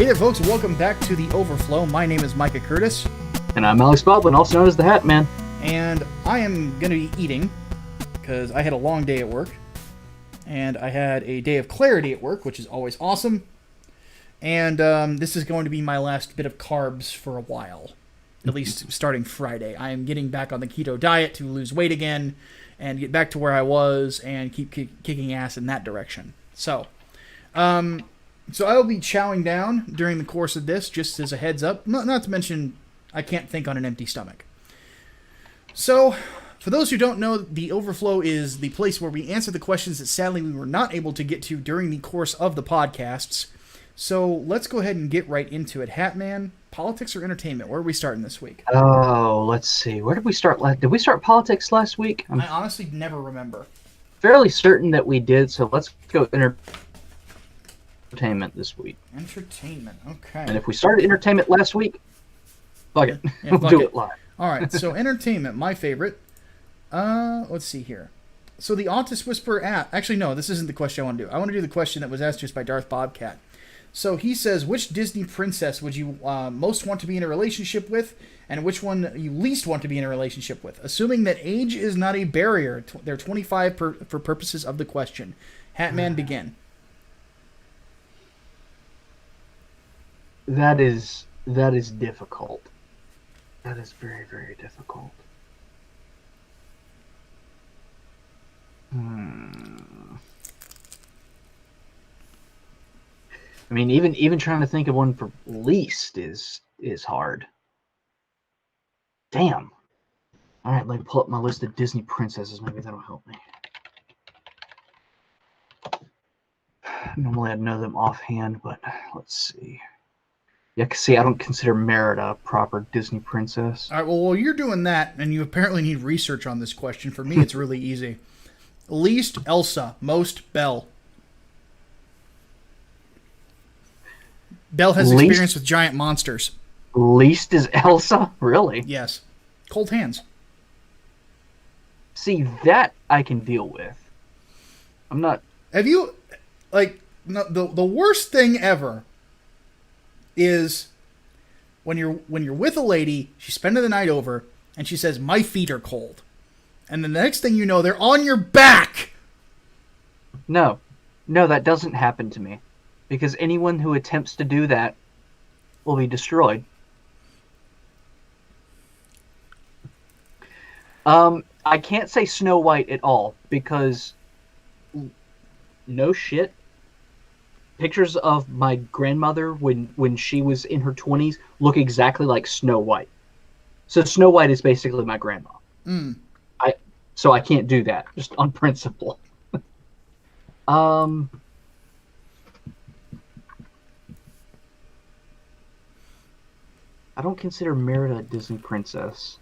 Hey there, folks. Welcome back to the Overflow. My name is Micah Curtis. And I'm Alex Baldwin, also known as the Hatman. And I am going to be eating because I had a long day at work. And I had a day of clarity at work, which is always awesome. And this is going to be my last bit of carbs for a while. At least starting Friday. I am getting back on the keto diet to lose weight again and get back to where I was and keep kicking ass in that direction. So I will be chowing down during the course of this, just as a heads up. Not to mention, I can't think on an empty stomach. So, for those who don't know, the Overflow is the place where we answer the questions that sadly we were not able to get to during the course of the podcasts. So, let's go ahead and get right into it. Hatman, politics or entertainment? Where are we starting this week? Oh, let's see. Where did we start? Did we start politics last week? I honestly never remember. Fairly certain that we did, so let's go entertainment this week. Entertainment, okay. And if we started entertainment last week, fuck it. Yeah, we'll do it live. All right, so entertainment, my favorite. Let's see here. So the Autist Whisperer app. Actually, no, this isn't the question I want to do. I want to do the question that was asked just by Darth Bobcat. So he says, which Disney princess would you most want to be in a relationship with, and which one you least want to be in a relationship with? Assuming that age is not a barrier, they're 25 for purposes of the question. Hatman, begin. That is difficult. That is very, very difficult. I mean, even trying to think of one for least is hard. Damn. All right, let me pull up my list of Disney princesses. Maybe that'll help me. Normally I'd know them offhand, but let's see. Yeah, see, I don't consider Merida a proper Disney princess. All right, well, while you're doing that, and you apparently need research on this question, for me it's really easy. Least, Elsa. Most, Belle. Belle has experience with giant monsters. Least is Elsa? Really? Yes. Cold hands. See, that I can deal with. I'm not... Have you... Like, no, the worst thing ever is when you're with a lady, she's spending the night over, and she says, my feet are cold. And then the next thing you know, they're on your back! No, that doesn't happen to me. Because anyone who attempts to do that will be destroyed. I can't say Snow White at all, because no shit. Pictures of my grandmother when she was in her 20s look exactly like Snow White. So Snow White is basically my grandma. So I can't do that, just on principle. I don't consider Merida a Disney princess.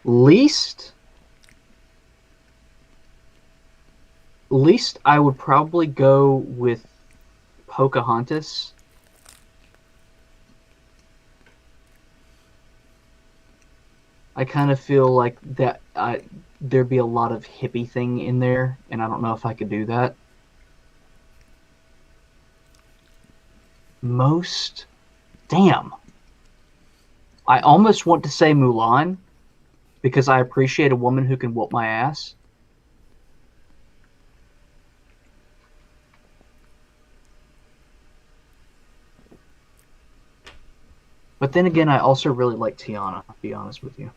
Least I would probably go with Pocahontas. I kind of feel like that there'd be a lot of hippie thing in there, and I don't know if I could do that. Most... Damn. I almost want to say Mulan, because I appreciate a woman who can whoop my ass. But then again, I also really like Tiana, to be honest with you.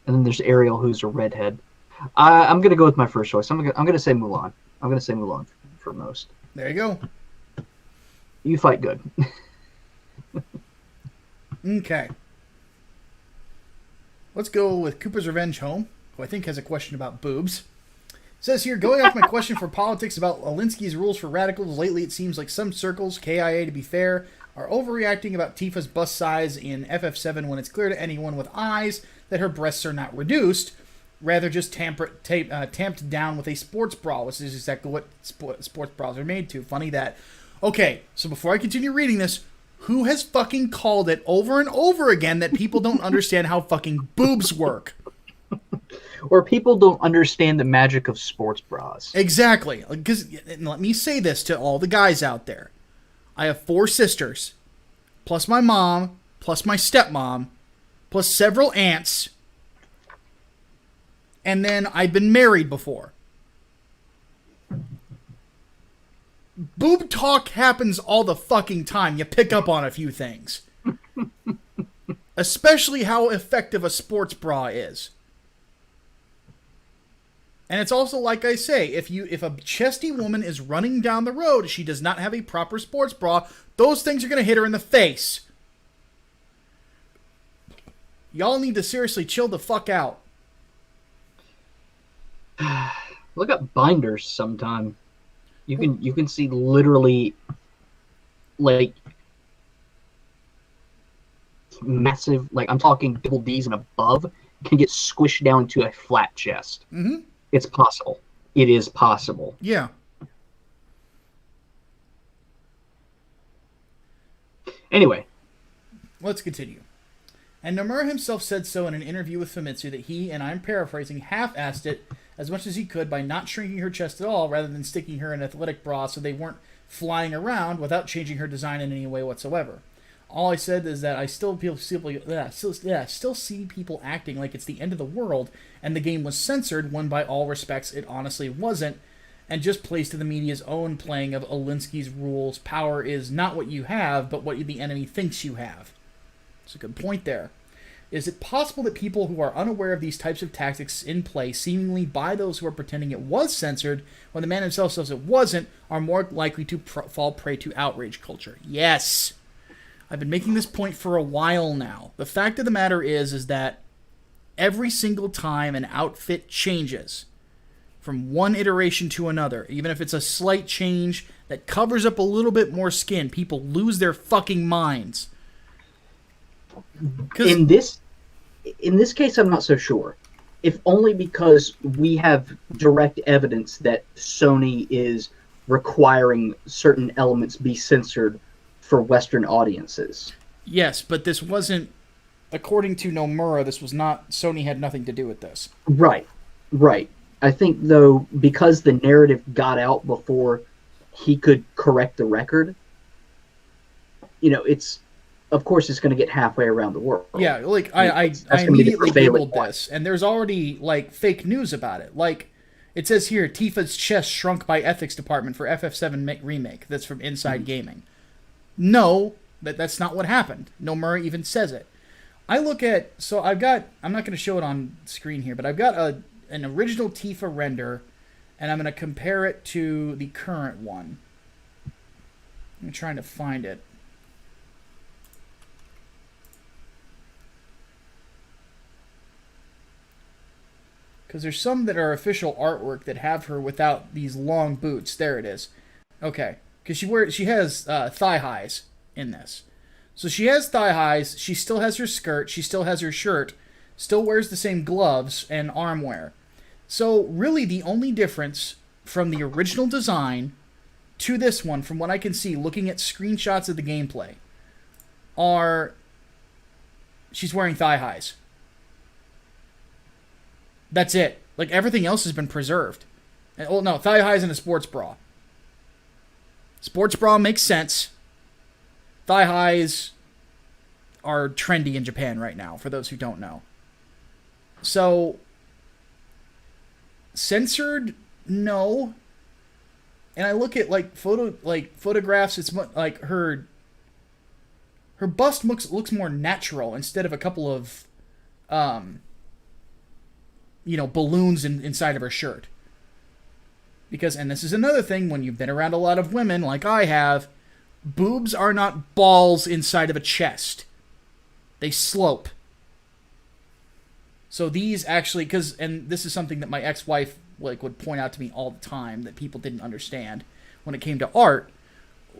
And then there's Ariel, who's a redhead. I'm gonna go with my first choice. I'm gonna say Mulan. I'm gonna say Mulan for most. There you go. You fight good. Okay. Let's go with Cooper's Revenge Home, who I think has a question about boobs. It says here, going off my question for politics about Alinsky's rules for radicals, lately it seems like some circles, KIA to be fair, are overreacting about Tifa's bust size in FF7 when it's clear to anyone with eyes that her breasts are not reduced, rather just tamped down with a sports bra, which is exactly what sports bras are made to. Funny that. Okay, so before I continue reading this, who has fucking called it over and over again that people don't understand how fucking boobs work? Or people don't understand the magic of sports bras. Exactly. Because, let me say this to all the guys out there. I have 4 sisters, plus my mom, plus my stepmom, plus several aunts, and then I've been married before. Boob talk happens all the fucking time. You pick up on a few things. Especially how effective a sports bra is. And it's also, like I say, if a chesty woman is running down the road, she does not have a proper sports bra, those things are going to hit her in the face. Y'all need to seriously chill the fuck out. Look at binders sometime. You can see literally like massive, like I'm talking double D's and above, can get squished down to a flat chest. Mm-hmm. It's possible. It is possible. Yeah. Anyway. Let's continue. And Nomura himself said so in an interview with Famitsu that he, and I'm paraphrasing, half-assed it as much as he could by not shrinking her chest at all rather than sticking her in an athletic bra so they weren't flying around without changing her design in any way whatsoever. All I said is that I still see people acting like it's the end of the world and the game was censored when by all respects it honestly wasn't, and just plays to the media's own playing of Alinsky's rules. Power is not what you have, but what the enemy thinks you have. It's a good point there. Is it possible that people who are unaware of these types of tactics in play, seemingly by those who are pretending it was censored, when the man himself says it wasn't, are more likely to fall prey to outrage culture? Yes! I've been making this point for a while now. The fact of the matter is that every single time an outfit changes from one iteration to another, even if it's a slight change that covers up a little bit more skin, people lose their fucking minds. In this case, I'm not so sure. If only because we have direct evidence that Sony is requiring certain elements be censored for Western audiences. Yes, but this wasn't, according to Nomura, this was not, Sony had nothing to do with this. Right. I think, though, because the narrative got out before he could correct the record, of course it's going to get halfway around the world. Yeah, like, I immediately Googled this, and there's already, like, fake news about it. Like, it says here, Tifa's chest shrunk by ethics department for FF7 remake. That's from Inside Gaming. No, that's not what happened. Nomura even says it. I look at, so I'm not going to show it on screen here, but I've got an original Tifa render, and I'm going to compare it to the current one. I'm trying to find it. Because there's some that are official artwork that have her without these long boots. There it is. Okay. Because she has thigh highs in this. So she has thigh highs, she still has her skirt, she still has her shirt, still wears the same gloves and arm wear. So really the only difference from the original design to this one, from what I can see looking at screenshots of the gameplay, are she's wearing thigh highs. That's it. Like, everything else has been preserved. Well, no, thigh highs and a sports bra. Sports bra makes sense. Thigh highs are trendy in Japan right now, for those who don't know. So, censored? No. And I look at, photographs, it's like her bust looks more natural instead of a couple of, balloons inside of her shirt. Because, and this is another thing, when you've been around a lot of women, like I have, boobs are not balls inside of a chest. They slope. So these actually, and this is something that my ex-wife would point out to me all the time, that people didn't understand when it came to art.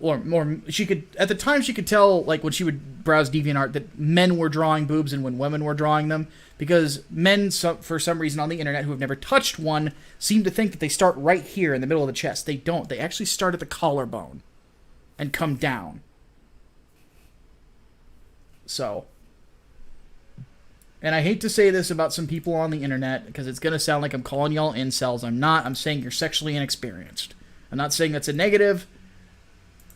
Or more, she could, at the time she could tell, like when she would browse DeviantArt, that men were drawing boobs and when women were drawing them. Because men, for some reason on the internet, who have never touched one, seem to think that they start right here in the middle of the chest. They don't. They actually start at the collarbone and come down. So, and I hate to say this about some people on the internet because it's going to sound like I'm calling y'all incels. I'm not. I'm saying you're sexually inexperienced. I'm not saying that's a negative.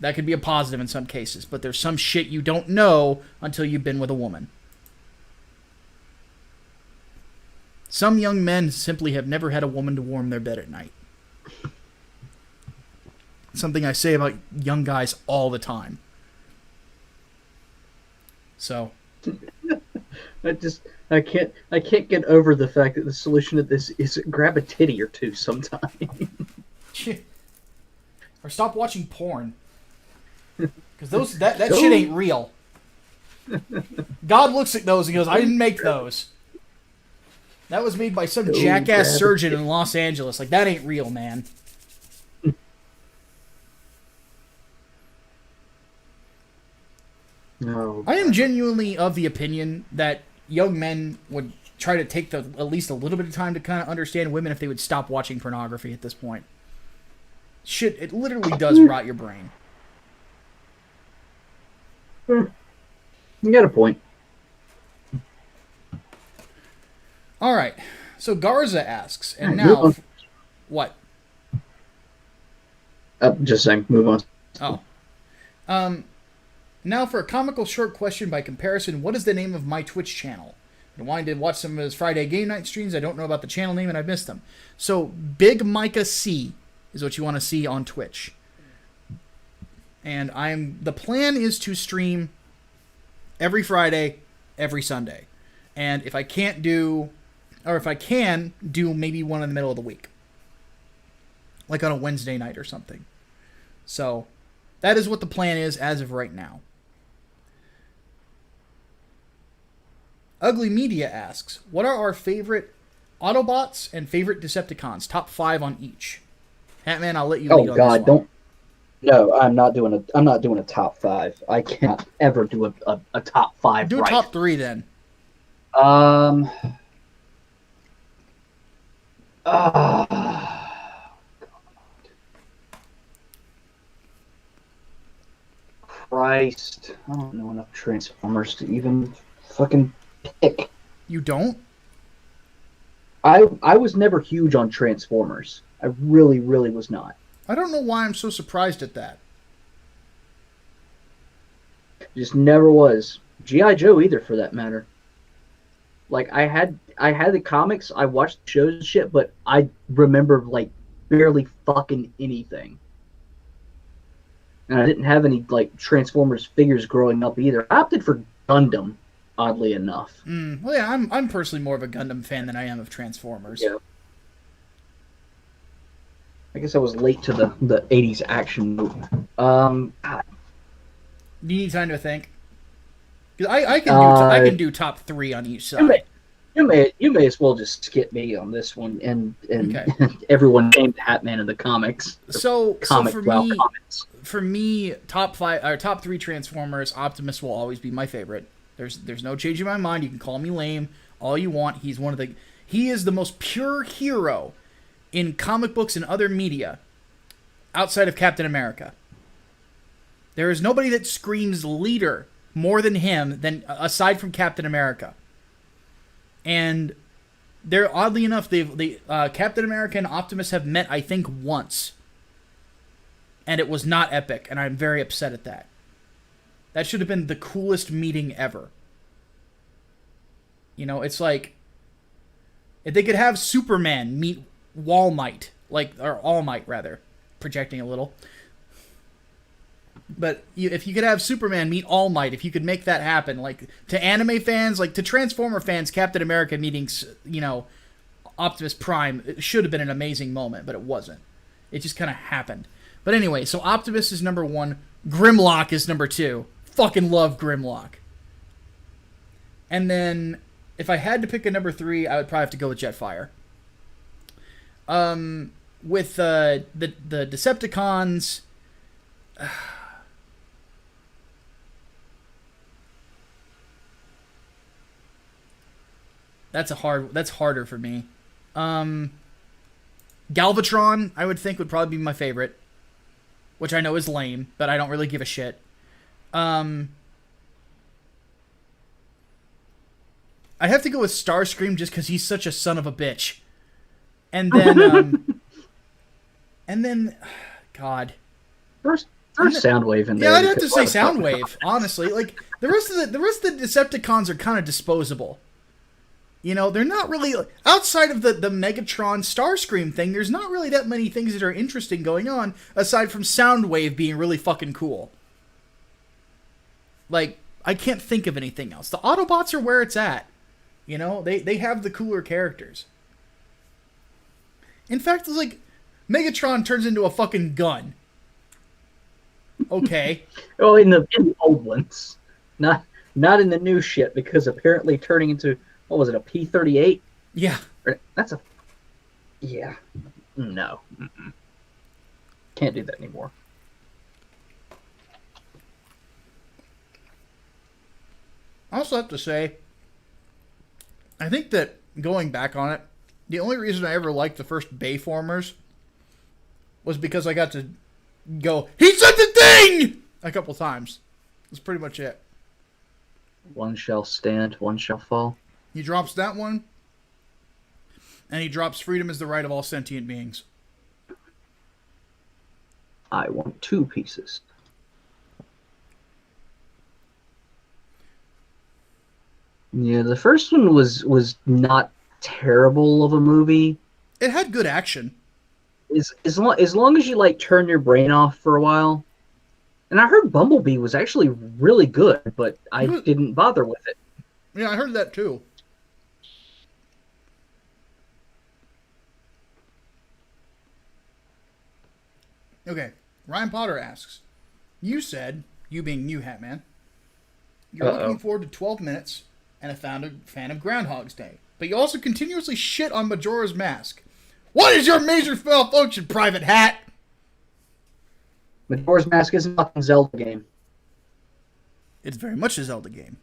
That could be a positive in some cases, but there's some shit you don't know until you've been with a woman. Some young men simply have never had a woman to warm their bed at night. Something I say about young guys all the time. So, I can't get over the fact that the solution to this is grab a titty or two sometime. Or stop watching porn. Because that shit ain't real. God looks at those and goes, I didn't make those. That was made by some jackass surgeon in Los Angeles. Like, that ain't real, man. No. I am genuinely of the opinion that young men would try to take at least a little bit of time to kind of understand women if they would stop watching pornography at this point. Shit, it literally does rot your brain. You got a point. All right. So Garza asks, and now... What? Just saying, move on. Oh. Now for a comical short question by comparison, what is the name of my Twitch channel? I wanted to watch some of his Friday game night streams. I don't know about the channel name and I missed them. So Big Micah C is what you want to see on Twitch. And the plan is to stream every Friday, every Sunday. And if I can do maybe one in the middle of the week. Like on a Wednesday night or something. So that is what the plan is as of right now. Ugly Media asks, what are our favorite Autobots and favorite Decepticons? Top 5 on each. Hatman, I'll let you lead on this one. Don't. No, I'm not doing a top 5. I can't ever do a top 5. Do a top 3 then. Christ, I don't know enough Transformers to even fucking pick. You don't? I was never huge on Transformers. I really, really was not. I don't know why I'm so surprised at that. Just never was. G.I. Joe either, for that matter. Like, I had the comics, I watched the shows and shit, but I remember, like, barely fucking anything. And I didn't have any, like, Transformers figures growing up either. I opted for Gundam, oddly enough. Well, yeah, I'm personally more of a Gundam fan than I am of Transformers. Yeah. I guess I was late to the 80s action movement. God. Do you need time to think? Because I can do top 3 on each side. You may as well just skip me on this one, and Okay. everyone named Hatman in the comics. For me, top 5 or top 3 Transformers, Optimus will always be my favorite. There's no change in my mind. You can call me lame all you want. He is the most pure hero in comic books and other media outside of Captain America. There is nobody that screams leader more than him, aside from Captain America. And they're, oddly enough, Captain America and Optimus have met, I think, once. And it was not epic, and I'm very upset at that. That should have been the coolest meeting ever. You know, it's like, if they could have Superman meet All Might, rather, projecting a little. But if you could have Superman meet All Might, if you could make that happen, like, to anime fans, like, to Transformer fans, Captain America meeting, Optimus Prime, it should have been an amazing moment, but it wasn't. It just kind of happened. But anyway, so Optimus is number 1, Grimlock is number 2. Fucking love Grimlock. And then, if I had to pick a number 3, I would probably have to go with Jetfire. With the Decepticons... That's harder for me. Galvatron, I would think, would probably be my favorite. Which I know is lame, but I don't really give a shit. I'd have to go with Starscream just because he's such a son of a bitch. And then, God. First Soundwave in there. Yeah, I'd have to say Soundwave. Honestly, like the rest of the Decepticons are kind of disposable. You know, they're not really outside of the Megatron Starscream thing. There's not really that many things that are interesting going on aside from Soundwave being really fucking cool. Like, I can't think of anything else. The Autobots are where it's at. You know, they have the cooler characters. In fact, it's like Megatron turns into a fucking gun. Okay. Well, in the old ones, not in the new shit, because apparently turning into, what was it, a P-38? Yeah. That's a, yeah, no, can't do that anymore. I also have to say, I think that going back on it, the only reason I ever liked the first Bayformers was because I got to go, "He said the thing!" a couple times. That's pretty much it. One shall stand, one shall fall. He drops that one, and he drops "Freedom is the right of all sentient beings." I want 2 pieces. Yeah, the first one was not terrible of a movie. It had good action. As long as you like turn your brain off for a while. And I heard Bumblebee was actually really good, but I didn't bother with it. Yeah, I heard that too. Okay, Ryan Potter asks, you said, you being you, Hatman, you're looking forward to 12 minutes and a fan of Groundhog's Day, but you also continuously shit on Majora's Mask. What is your major malfunction, Private Hat? Majora's Mask is not a Zelda game. It's very much a Zelda game.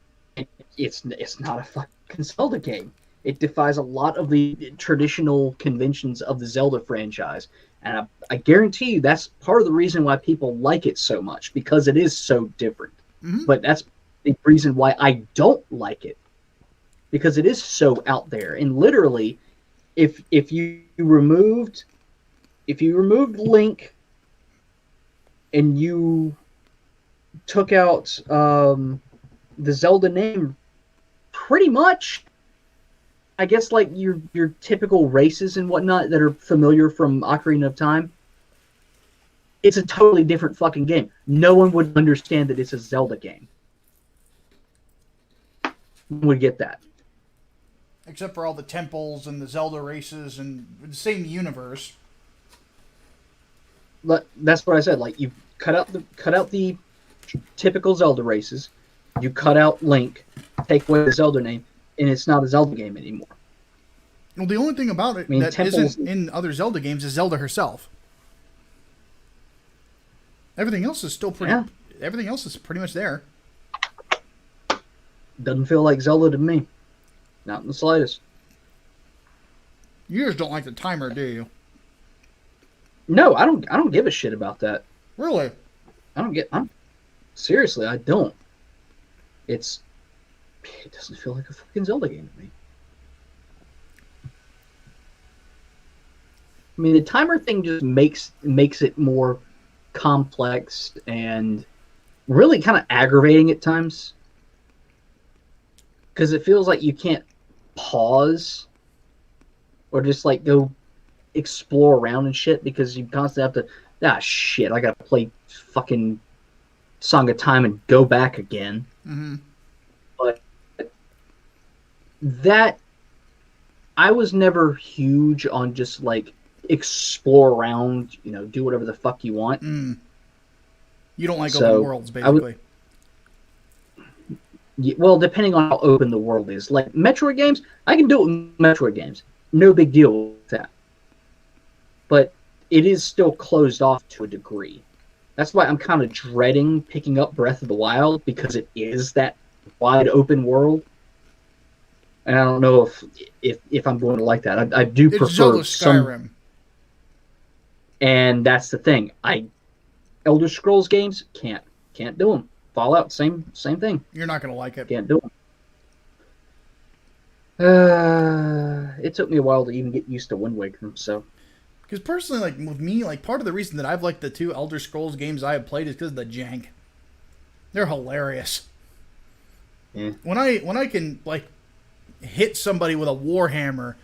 It's not a fucking Zelda game. It defies a lot of the traditional conventions of the Zelda franchise. And I guarantee you that's part of the reason why people like it so much, because it is so different. Mm-hmm. But that's the reason why I don't like it, because it is so out there. And literally, if you removed Link and you took out the Zelda name, pretty much, I guess, like your typical races and whatnot that are familiar from Ocarina of Time, it's a totally different fucking game. No one would understand that it's a Zelda game. No one would get that. Except for all the temples and the Zelda races and the same universe. But that's what I said. Like, you cut out the typical Zelda races, you cut out Link, take away the Zelda name, and it's not a Zelda game anymore. Well, the only thing about it that isn't in other Zelda games is Zelda herself. Everything else is still pretty. Yeah. Everything else is pretty much there. Doesn't feel like Zelda to me. Not in the slightest. You just don't like the timer, do you? No, I don't give a shit about that. Really? Seriously, I don't. It doesn't feel like a fucking Zelda game to me. I mean, the timer thing just makes it more complex and really kind of aggravating at times. Because it feels like you can't pause or just like go explore around and shit, because you constantly have to, shit, I gotta play fucking Song of Time and go back again. Mm-hmm. But that, I was never huge on just like explore around, do whatever the fuck you want. You don't like open worlds, basically. Well, depending on how open the world is. Like Metroid games, I can do it with Metroid games. No big deal with that. But it is still closed off to a degree. That's why I'm kind of dreading picking up Breath of the Wild, because it is that wide open world. And I don't know if I'm going to like that. I do prefer Zelda Skyrim. And that's the thing. Elder Scrolls games can't do them. Fallout, same thing. You're not going to like it. Can't do them. It took me a while to even get used to Wind Waker, so. Because personally, like with me, like part of the reason that I've liked the 2 Elder Scrolls games I have played is because of the jank. They're hilarious. Yeah. When I can like hit somebody with a warhammer,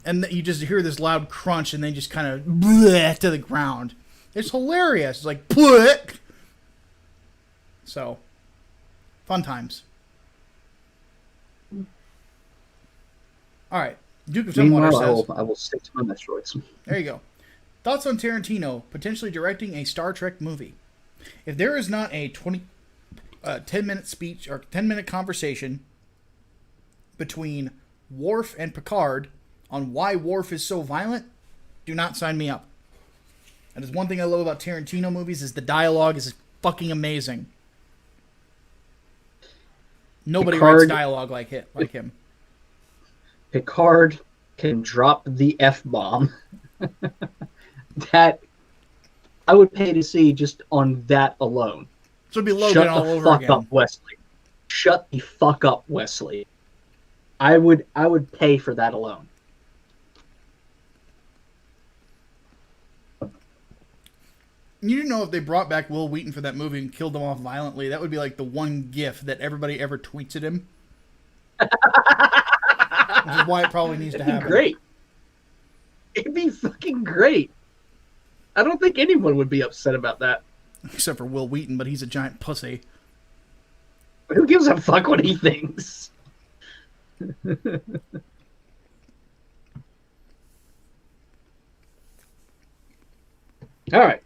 and you just hear this loud crunch, and they just kind of to the ground. It's hilarious. It's like bleh. So, fun times. All right, Duke of Tumwater Meanwhile, says, I will stick to my Metroids. there you go. Thoughts on Tarantino potentially directing a Star Trek movie? If there is not a 10-minute speech or 10-minute conversation between Worf and Picard on why Worf is so violent, do not sign me up. That is one thing I love about Tarantino movies is the dialogue is fucking amazing. Nobody writes dialogue like him. Picard can drop the F-bomb. That I would pay to see just on that alone. So it'd be Logan all over again. Shut the fuck up, Wesley. Shut the fuck up, Wesley. I would pay for that alone. You know, if they brought back Will Wheaton for that movie and killed him off violently, that would be like the one gif that everybody ever tweets at him. Which is why it probably needs to happen. Great. It'd be fucking great. I don't think anyone would be upset about that. Except for Will Wheaton, but he's a giant pussy. Who gives a fuck what he thinks? All right.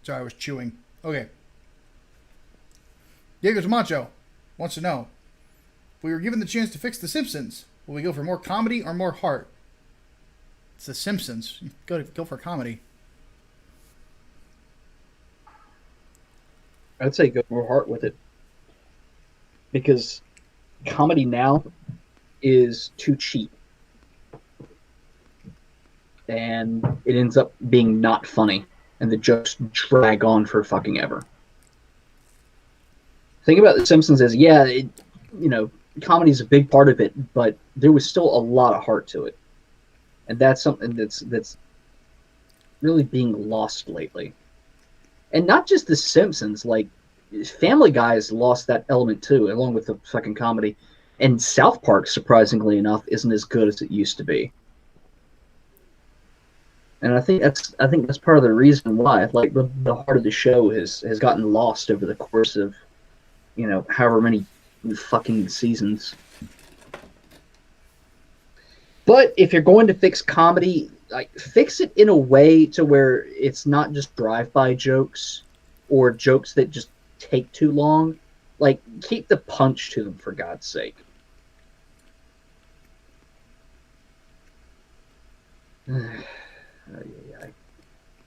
Sorry, I was chewing. Okay. Diego Macho wants to know, if we were given the chance to fix The Simpsons, will we go for more comedy or more heart? It's The Simpsons. Go for comedy. I'd say go more heart with it. Because comedy now is too cheap. And it ends up being not funny. And the jokes drag on for fucking ever. Thing about The Simpsons is, comedy is a big part of it, but there was still a lot of heart to it. And that's something that's really being lost lately. And not just The Simpsons, like Family Guy has lost that element too, along with the fucking comedy. And South Park, surprisingly enough, isn't as good as it used to be. And I think that's part of the reason why, like the heart of the show has gotten lost over the course of, however many fucking seasons. But if you're going to fix comedy, like fix it in a way to where it's not just drive-by jokes or jokes that just take too long. Like keep the punch to them, for God's sake.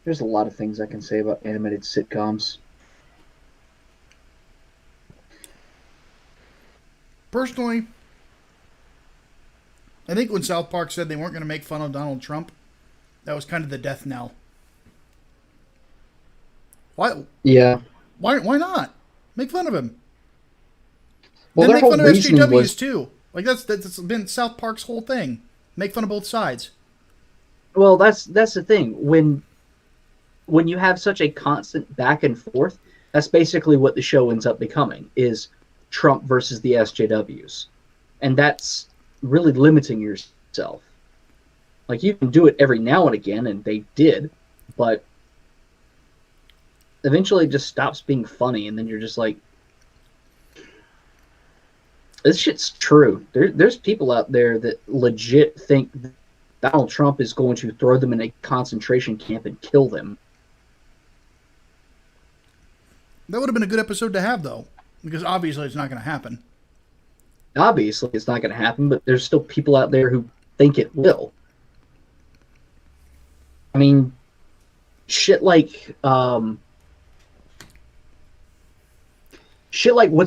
There's a lot of things I can say about animated sitcoms. Personally, I think when South Park said they weren't going to make fun of Donald Trump, that was kind of the death knell. Why? Yeah. Why not? Make fun of him. Well, then make fun of SJWs was... too. Like that's been South Park's whole thing. Make fun of both sides. Well, that's the thing. When you have such a constant back and forth, that's basically what the show ends up becoming, is Trump versus the SJWs. And that's really limiting yourself. Like, you can do it every now and again, and they did, but eventually it just stops being funny, and then you're just like, this shit's true. There's people out there that legit think Donald Trump is going to throw them in a concentration camp and kill them. That would have been a good episode to have, though, because obviously it's not going to happen. Obviously it's not going to happen, but there's still people out there who think it will. I mean, shit like what's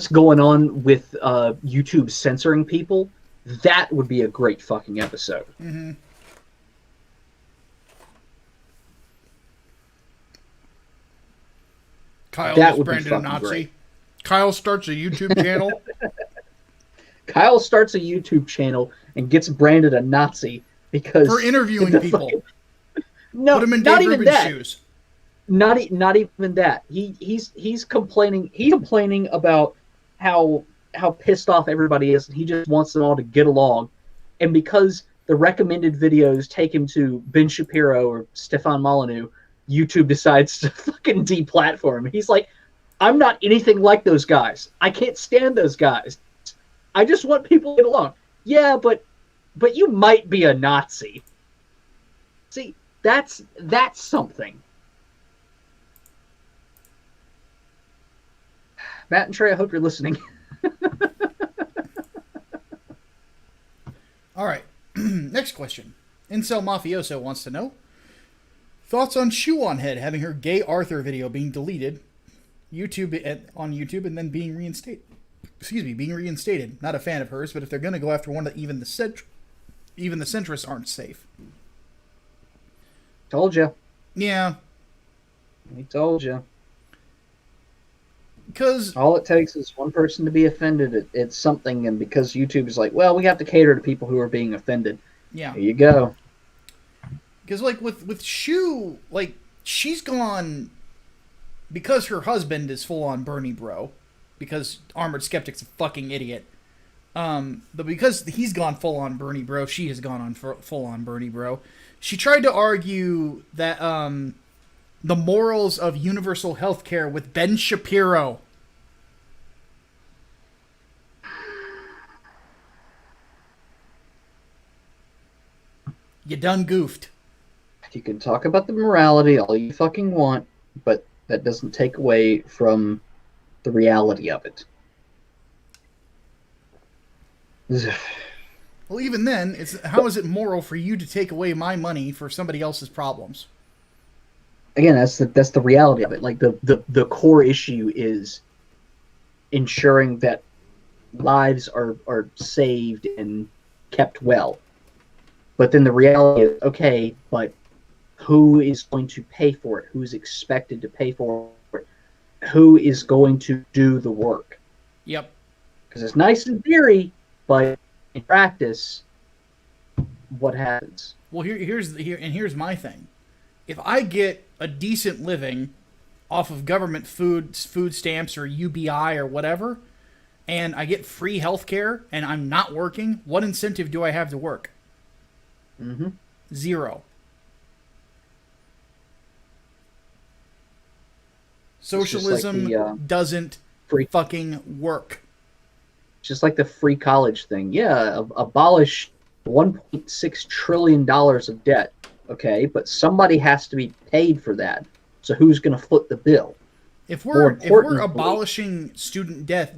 going on with YouTube censoring people, that would be a great fucking episode. Mm-hmm. Kyle That was would be branded a fucking Nazi. great. Kyle starts a YouTube channel. Kyle starts a YouTube channel and gets branded a Nazi because for interviewing people. No, put him in not Dave even Rubin's that. shoes. Not even that. He's complaining. He's complaining about how pissed off everybody is, and he just wants them all to get along. And because the recommended videos take him to Ben Shapiro or Stefan Molyneux, YouTube decides to fucking deplatform him. He's like, I'm not anything like those guys. I can't stand those guys. I just want people to get along. Yeah, but you might be a Nazi. See, that's something. Matt and Trey, I hope you're listening. All right. Next question. Incel Mafioso wants to know thoughts on Shoe on Head having her gay Arthur video being deleted on YouTube and then being reinstated. Being reinstated. Not a fan of hers, but if they're going to go after one that even the centrists aren't safe. Told you. Yeah. We told you. Because all it takes is one person to be offended at something, and because YouTube is like, well, we have to cater to people who are being offended. Yeah. Here you go. Because, like, with Shu, like, she's gone because her husband is full-on Bernie bro, because Armored Skeptic's a fucking idiot. But because he's gone full-on Bernie bro, she has gone on full-on Bernie bro. She tried to argue that, the morals of universal healthcare with Ben Shapiro. You done goofed. You can talk about the morality all you fucking want, but that doesn't take away from the reality of it. Well, even then, how is it moral for you to take away my money for somebody else's problems? Again, that's the reality of it. Like the core issue is ensuring that lives are saved and kept well. But then the reality is, okay, but who is going to pay for it? Who's expected to pay for it? Who is going to do the work? Yep. Because it's nice in theory, but in practice, what happens? Well, here's my thing. If I get a decent living off of government food stamps or UBI or whatever, and I get free healthcare and I'm not working, what incentive do I have to work? Mm-hmm. Zero. Socialism like doesn't fucking work. Just like the free college thing. Yeah, abolish $1.6 trillion of debt. Okay, but somebody has to be paid for that. So who's going to foot the bill? If we're abolishing student debt,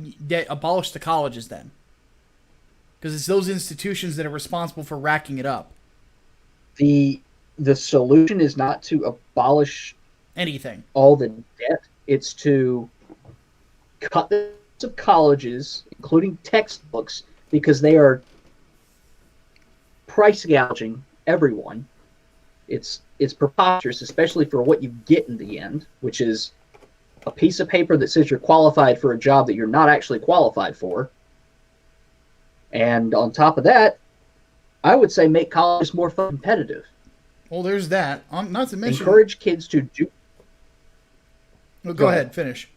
abolish the colleges then. Because it's those institutions that are responsible for racking it up. The solution is not to abolish anything, all the debt. It's to cut the of colleges, including textbooks, because they are price gouging everyone. It's preposterous, especially for what you get in the end, which is a piece of paper that says you're qualified for a job that you're not actually qualified for. And on top of that, I would say make colleges more competitive. Well, there's that. Not to mention, encourage kids to do. Well, go ahead, finish.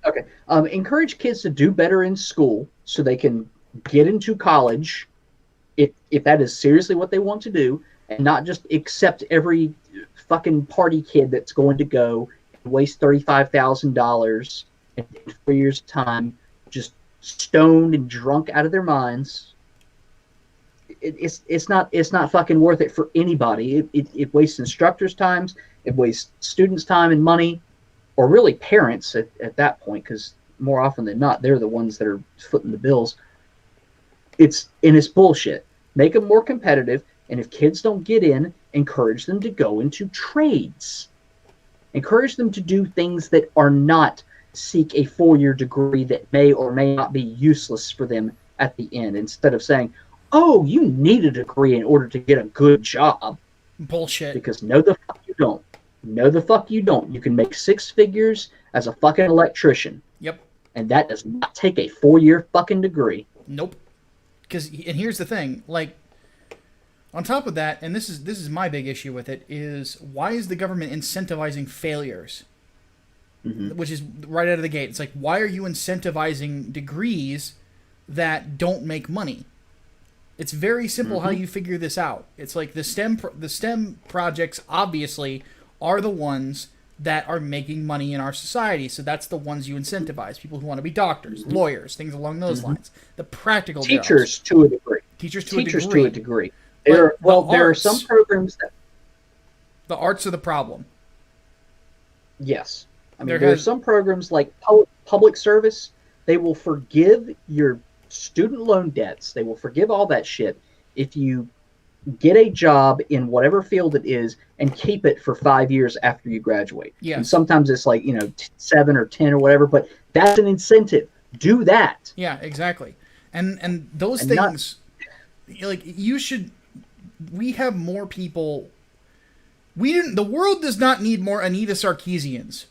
Okay. Encourage kids to do better in school so they can get into college if that is seriously what they want to do, and not just accept every fucking party kid that's going to go and waste $35,000 in 4 years' time, just stoned and drunk out of their minds. It's not fucking worth it for anybody. It wastes instructors' time, it wastes students' time and money, or really parents at that point, because more often than not, they're the ones that are footing the bills. It's bullshit. Make them more competitive, and if kids don't get in, encourage them to go into trades. Encourage them to do things that are not seek a 4-year degree that may or may not be useless for them at the end, instead of saying, oh, you need a degree in order to get a good job. Bullshit. Because no the fuck you don't. No the fuck you don't. You can make 6 figures as a fucking electrician. Yep. And that does not take a 4-year fucking degree. Nope. And here's the thing, like, on top of that, and this is my big issue with it, is why is the government incentivizing failures? Mm-hmm. Which is right out of the gate. It's like, why are you incentivizing degrees that don't make money? It's very simple how you figure this out. It's like the STEM projects obviously are the ones that are making money in our society. So that's the ones you incentivize. People who want to be doctors, lawyers, things along those lines. The practical teachers jobs. to a degree. Teachers to a degree. There are some programs that the arts are the problem. Yes. I mean, there are some programs like public service. They will forgive your student loan debts. They will forgive all that shit if you get a job in whatever field it is and keep it for 5 years after you graduate. Yes. And sometimes it's like, 7 or 10 or whatever, but that's an incentive. Do that. Yeah, exactly. And those things, like, we have more people. The world does not need more Anita Sarkeesians.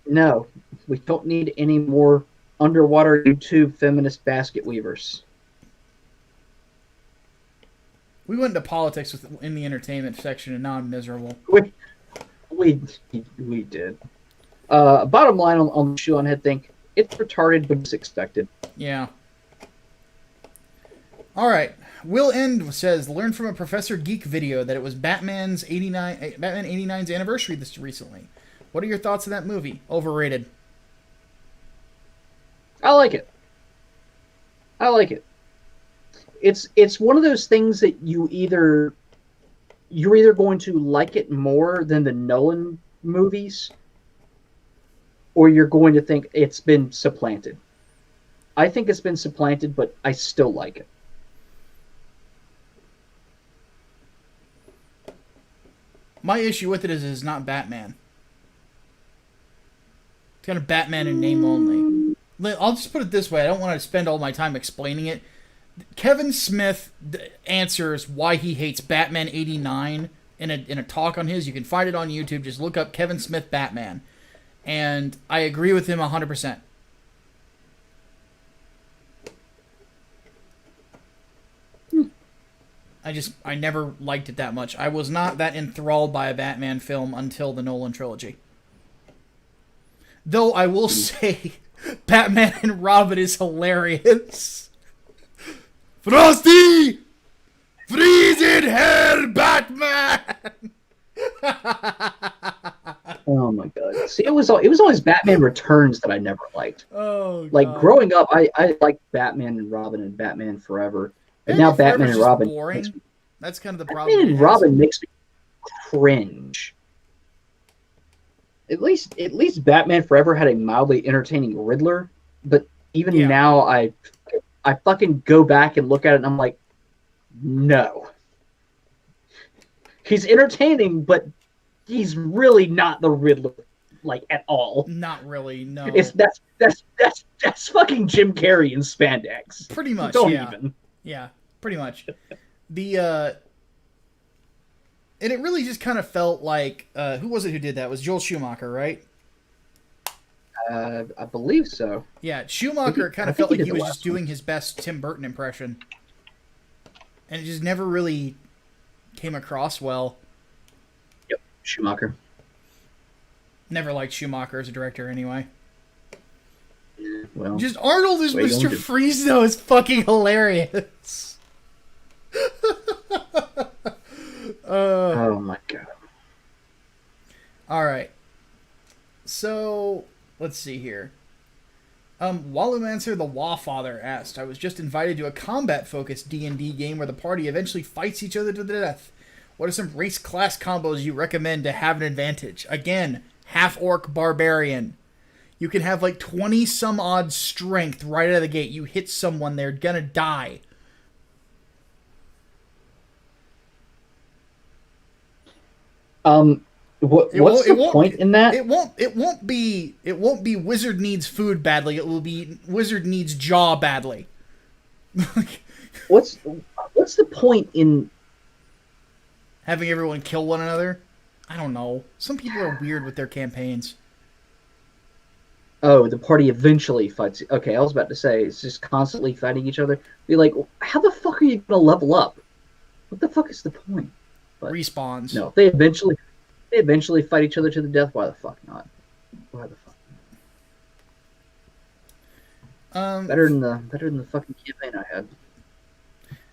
No, we don't need any more underwater YouTube feminist basket weavers. We went into politics in the entertainment section, and now I'm miserable. We did. Bottom line on the shoe on head thing, it's retarded, but it's expected. Yeah. All right. Will End says, learned from a Professor Geek video that it was Batman 89's anniversary this recently. What are your thoughts on that movie? Overrated. I like it. It's one of those things that you're either going to like it more than the Nolan movies, or you're going to think it's been supplanted. I think it's been supplanted, but I still like it. My issue with it is it's not Batman. It's got a Batman in name only. I'll just put it this way. I don't want to spend all my time explaining it. Kevin Smith answers why he hates Batman 89 in a talk on his. You can find it on YouTube. Just look up Kevin Smith Batman. And I agree with him 100%. I never liked it that much. I was not that enthralled by a Batman film until the Nolan trilogy. Though I will say, Batman and Robin is hilarious. Frosty! Freeze in hell, Batman! Oh my god! See, it was always Batman Returns that I never liked. Oh, God. Like growing up, I liked Batman and Robin and Batman Forever, and now Batman and Robin. Boring. That's kind of the problem. Batman and Robin makes me cringe. At least Batman Forever had a mildly entertaining Riddler, but even now I fucking go back and look at it and I'm like, no. He's entertaining, but he's really not the Riddler, like, at all. Not really, no. That's fucking Jim Carrey in spandex. Pretty much, Don't even. Yeah, pretty much. And it really just kind of felt like, who was it who did that? It was Joel Schumacher, right? I believe so. Yeah, Schumacher kind of felt like he was just doing his best Tim Burton impression. And it just never really came across well. Yep, Schumacher. Never liked Schumacher as a director anyway. Yeah, well, just Arnold as Mr. Freeze, though, is fucking hilarious. Oh my god. Alright. So, let's see here. Walumancer the Wawfather asked, I was just invited to a combat-focused D&D game where the party eventually fights each other to the death. What are some race-class combos you recommend to have an advantage? Again, half-orc barbarian. You can have like 20-some-odd strength right out of the gate. You hit someone, they're gonna die. What's the point in that? It won't be wizard needs food badly. It will be wizard needs jaw badly. What's the point in having everyone kill one another? I don't know. Some people are weird with their campaigns. Oh, the party eventually fights. Okay, I was about to say it's just constantly fighting each other. Be like, how the fuck are you gonna level up? What the fuck is the point? But Respawns. no, if they eventually fight each other to the death, why the fuck not? Why the fuck? Um, Better than the fucking campaign I had.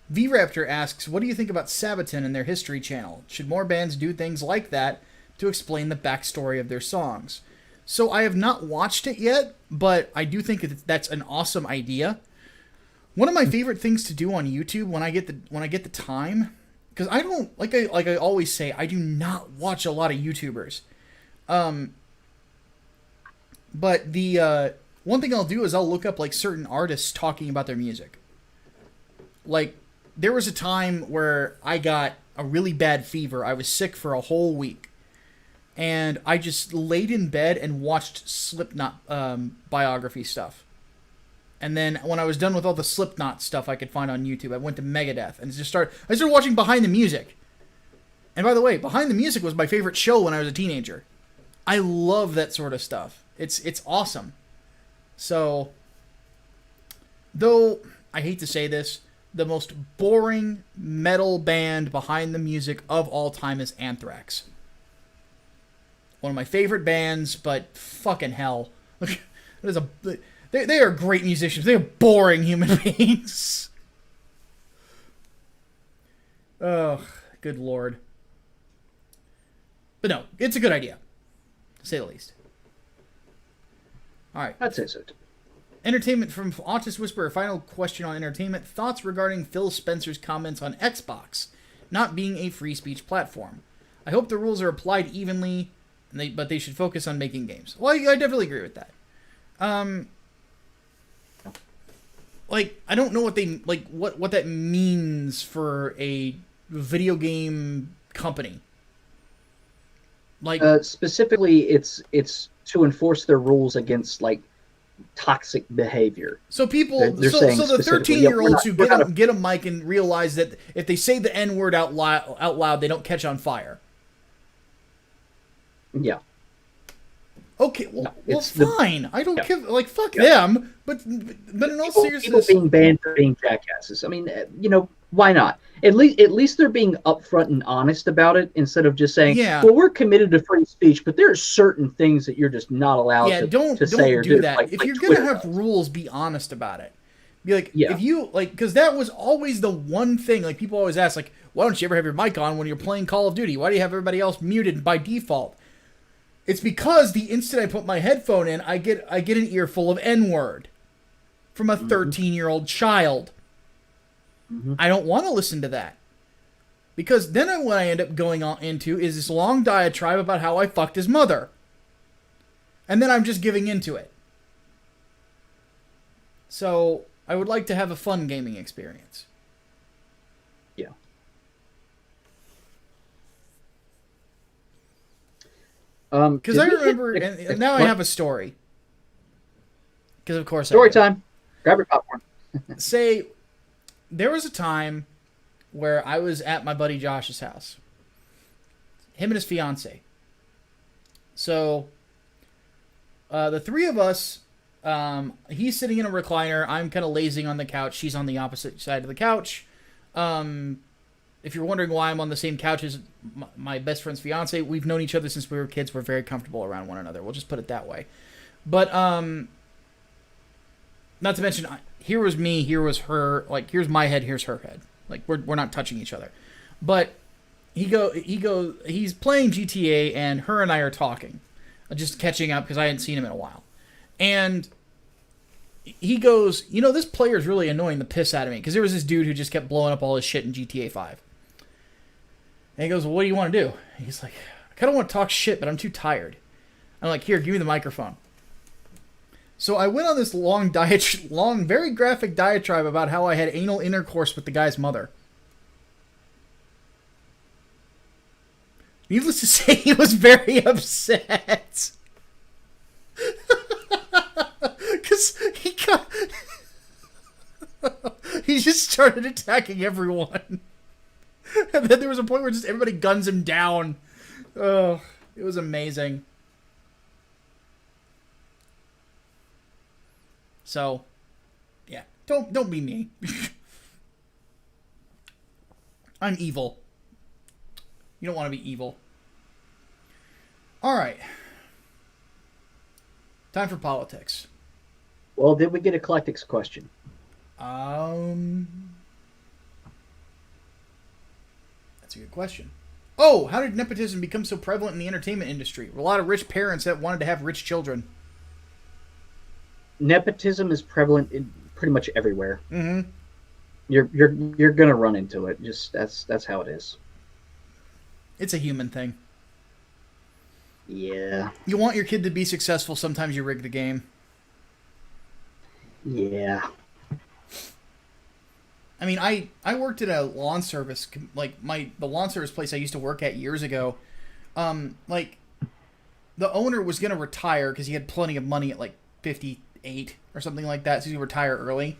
V-Raptor asks, what do you think about Sabaton and their History channel? Should more bands do things like that to explain the backstory of their songs? So I have not watched it yet, but I do think that's an awesome idea. One of my favorite things to do on YouTube when I get the time, because I don't like I always say, I do not watch a lot of YouTubers. But the one thing I'll do is I'll look up like certain artists talking about their music. Like there was a time where I got a really bad fever. I was sick for a whole week. And I just laid in bed and watched Slipknot biography stuff. And then when I was done with all the Slipknot stuff I could find on YouTube, I went to Megadeth and I started watching Behind the Music. And by the way, Behind the Music was my favorite show when I was a teenager. I love that sort of stuff. It's awesome. So, though I hate to say this, the most boring metal band behind the music of all time is Anthrax. One of my favorite bands, but fucking hell. They are great musicians. They are boring human beings. Oh, good lord. But no, it's a good idea, to say the least. All right. I'd say so. Entertainment from Autist Whisperer. Final question on entertainment. Thoughts regarding Phil Spencer's comments on Xbox not being a free speech platform. I hope the rules are applied evenly, but they should focus on making games. Well, I definitely agree with that. Like, I don't know what they what that means for a video game company. Like specifically, it's to enforce their rules against like toxic behavior. So people, they're so saying the specifically, 13-year-olds who get a mic and realize that if they say the N-word out loud, they don't catch on fire. Yeah. Okay, well fine. I don't give like fuck them. But in all seriousness, people being banned for being jackasses. I mean, why not? At least they're being upfront and honest about it instead of just saying, yeah. Well, we're committed to free speech, but there are certain things that you're just not allowed to say or do that. Like, if like you're Twitter gonna have does. rules, be honest about it. Be like, Yeah. if you like, because that was always the one thing. Like people always ask, like, why don't you ever have your mic on when you're playing Call of Duty? Why do you have everybody else muted by default? It's because the instant I put my headphone in, I get an earful of N-word from a 13-year-old child. Mm-hmm. I don't want to listen to that. Because then what I end up going on into is this long diatribe about how I fucked his mother. And then I'm just giving into it. So, I would like to have a fun gaming experience. Yeah. Because I remember, and now I have a story. Because of course story time. Grab your popcorn. Say, there was a time where I was at my buddy Josh's house. Him and his fiance. So, the three of us, he's sitting in a recliner. I'm kind of lazing on the couch. She's on the opposite side of the couch. If you're wondering why I'm on the same couch as my best friend's fiance, we've known each other since we were kids. We're very comfortable around one another. We'll just put it that way. But, not to mention, here was me, here was her. Like, here's my head, here's her head. Like, we're not touching each other. But he's playing GTA, and her and I are talking. Just catching up, because I hadn't seen him in a while. And he goes, this player's really annoying the piss out of me. Because there was this dude who just kept blowing up all his shit in GTA 5. And he goes, well, what do you want to do? And he's like, I kind of want to talk shit, but I'm too tired. I'm like, here, give me the microphone. So I went on this long, very graphic diatribe about how I had anal intercourse with the guy's mother. Needless to say, he was very upset. Because he just started attacking everyone. And then there was a point where just everybody guns him down. Oh, it was amazing. So, yeah, don't be me. I'm evil. You don't want to be evil. All right. Time for politics. Well, did we get a eclectics question? That's a good question. Oh, how did nepotism become so prevalent in the entertainment industry? A lot of rich parents that wanted to have rich children. Nepotism is prevalent in pretty much everywhere. Mm-hmm. You're gonna run into it. Just that's how it is. It's a human thing. Yeah. You want your kid to be successful, sometimes you rig the game. Yeah. I mean, I worked at a lawn service, like the lawn service place I used to work at years ago. Like, the owner was going to retire because he had plenty of money at like 58 or something like that, so he retire early.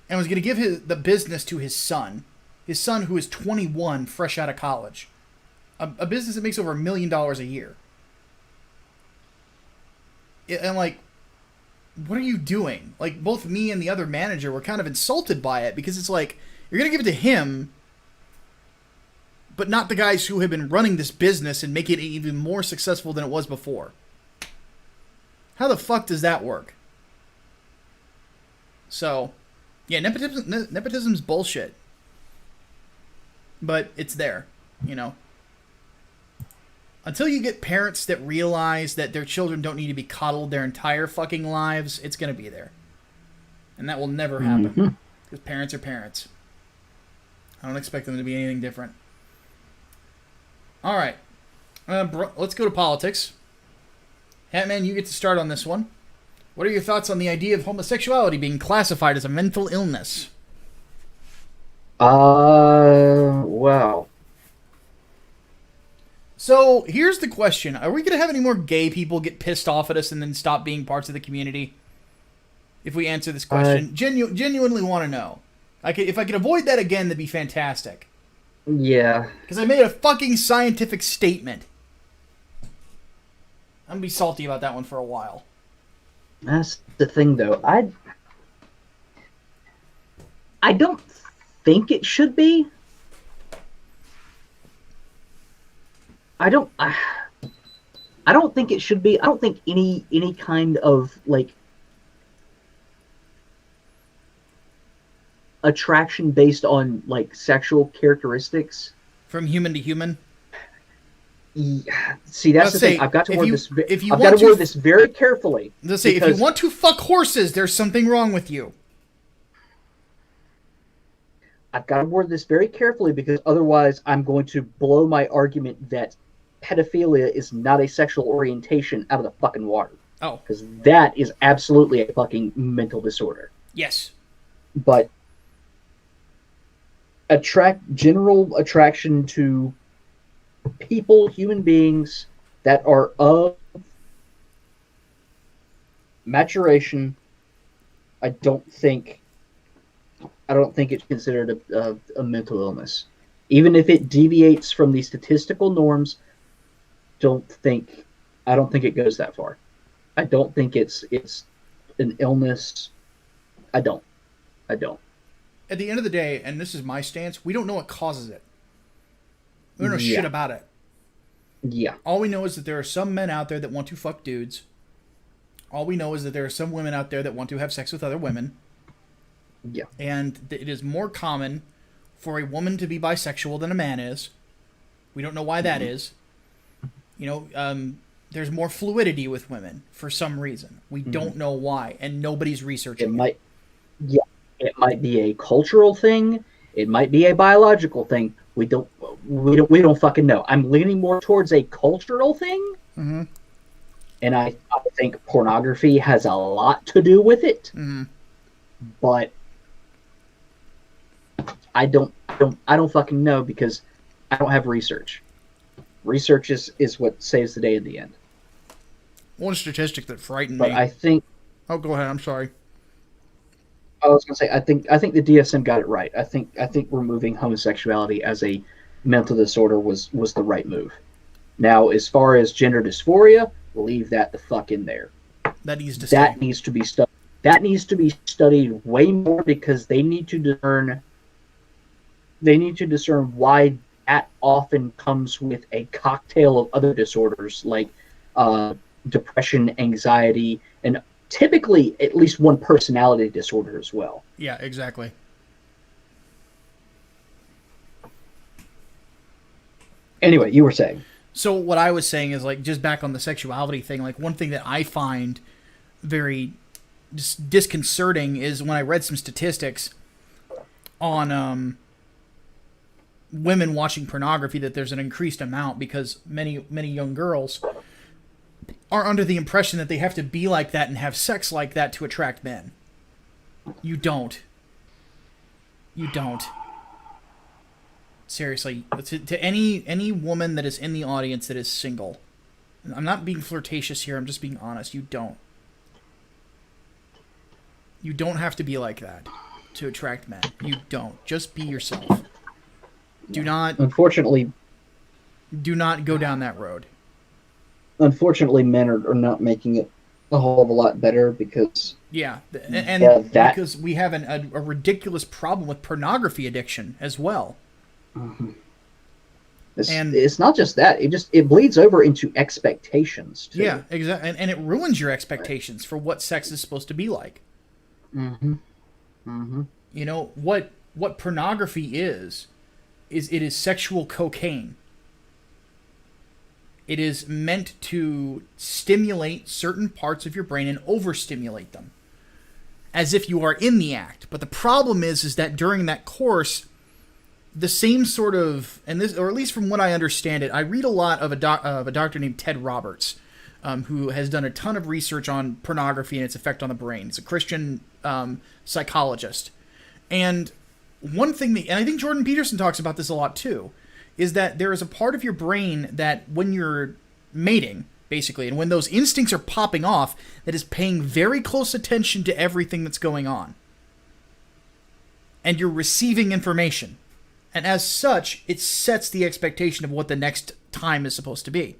And was going to give the business to his son who is 21, fresh out of college. A business that makes over $1 million a year. And like, what are you doing? Like, both me and the other manager were kind of insulted by it because it's like, you're going to give it to him, but not the guys who have been running this business and make it even more successful than it was before. How the fuck does that work? So, yeah, nepotism's bullshit. But it's there, you know. Until you get parents that realize that their children don't need to be coddled their entire fucking lives, it's going to be there. And that will never happen. Mm-hmm. Because parents are parents. I don't expect them to be anything different. All right. Let's go to politics. Hatman, you get to start on this one. What are your thoughts on the idea of homosexuality being classified as a mental illness? Wow. So, here's the question. Are we going to have any more gay people get pissed off at us and then stop being parts of the community? If we answer this question. Genuinely want to know. If I could avoid that again, that'd be fantastic. Yeah. Because I made a fucking scientific statement. I'm going to be salty about that one for a while. That's the thing, though. I don't think it should be. I don't think it should be. I don't think any kind of like attraction based on like sexual characteristics from human to human. Yeah. See, that's the thing. I've got to word this. I've got to word this very carefully. Let's say, if you want to fuck horses, there's something wrong with you. I've got to word this very carefully because otherwise I'm going to blow my argument that pedophilia is not a sexual orientation out of the fucking water. Oh. Because that is absolutely a fucking mental disorder. Yes. But general attraction to people, human beings that are of maturation, I don't think it's considered a mental illness. Even if it deviates from the statistical norms, I don't think it goes that far. I don't think it's an illness. I don't. At the end of the day, and this is my stance, we don't know what causes it. We don't know shit about it. Yeah. All we know is that there are some men out there that want to fuck dudes. All we know is that there are some women out there that want to have sex with other women. Yeah. And it is more common for a woman to be bisexual than a man is. We don't know why that is. You know, there's more fluidity with women for some reason. We don't know why, and nobody's researching it. It might be a cultural thing. It might be a biological thing. We don't fucking know. I'm leaning more towards a cultural thing. Mm-hmm. And I think pornography has a lot to do with it. Mm-hmm. But I don't fucking know because I don't have research. Research is what saves the day in the end. One statistic that frightened me. But I think. Oh, go ahead. I'm sorry. I was going to say I think the DSM got it right. I think removing homosexuality as a mental disorder was the right move. Now, as far as gender dysphoria, leave that the fuck in there. That needs to That stay. needs to be studied. that needs to be studied way more, because they need to discern why that often comes with a cocktail of other disorders like depression, anxiety, and typically at least one personality disorder as well. Yeah, exactly. Anyway, you were saying. So what I was saying is, like, just back on the sexuality thing, like, one thing that I find very disconcerting is when I read some statistics on women watching pornography, that there's an increased amount because many young girls are under the impression that they have to be like that and have sex like that to attract men. You don't. You don't. Seriously, to any woman that is in the audience that is single, I'm not being flirtatious here, I'm just being honest, you don't. You don't have to be like that to attract men. You don't. Just be yourself. Do not go down that road. Unfortunately, men are not making it a whole of a lot better, because because we have a ridiculous problem with pornography addiction as well. Mm-hmm. It's not just that; it bleeds over into expectations too. Yeah, exactly, and it ruins your expectations for what sex is supposed to be like. Mm-hmm. Mm-hmm. You know what pornography is it is sexual cocaine. It is meant to stimulate certain parts of your brain and overstimulate them, as if you are in the act. But the problem is that during that course, the same sort of, and this, or at least from what I understand it, I read a lot of a doctor named Ted Roberts, who has done a ton of research on pornography and its effect on the brain. He's a Christian psychologist. And one thing and I think Jordan Peterson talks about this a lot too, is that there is a part of your brain that when you're mating, basically, and when those instincts are popping off, that is paying very close attention to everything that's going on. And you're receiving information. And as such, it sets the expectation of what the next time is supposed to be.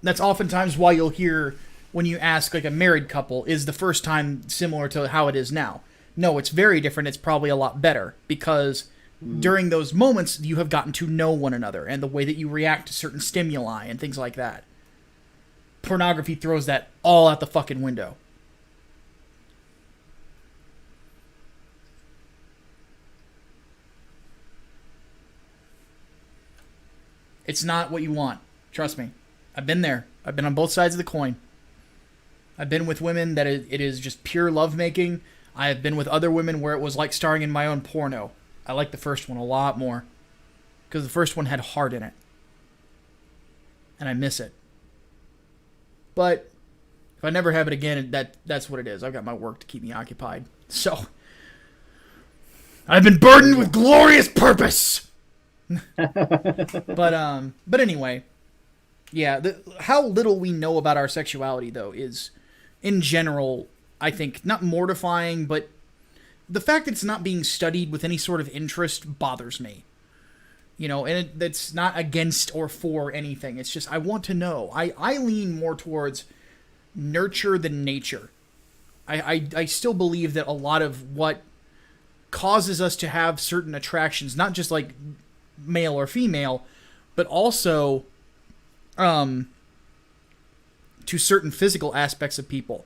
That's oftentimes why you'll hear when you ask, like, a married couple, is the first time similar to how it is now? No, it's very different. It's probably a lot better, because during those moments, you have gotten to know one another and the way that you react to certain stimuli and things like that. Pornography throws that all out the fucking window. It's not what you want. Trust me. I've been there. I've been on both sides of the coin. I've been with women that it is just pure lovemaking. I have been with other women where it was like starring in my own porno. I like the first one a lot more, because the first one had heart in it. And I miss it. But if I never have it again, that's what it is. I've got my work to keep me occupied. So, I've been burdened with glorious purpose! But anyway, yeah, how little we know about our sexuality, though, is, in general, I think, not mortifying, but the fact that it's not being studied with any sort of interest bothers me. You know, and that's not against or for anything. It's just, I want to know. I lean more towards nurture than nature. I still believe that a lot of what causes us to have certain attractions, not just like male or female, but also to certain physical aspects of people.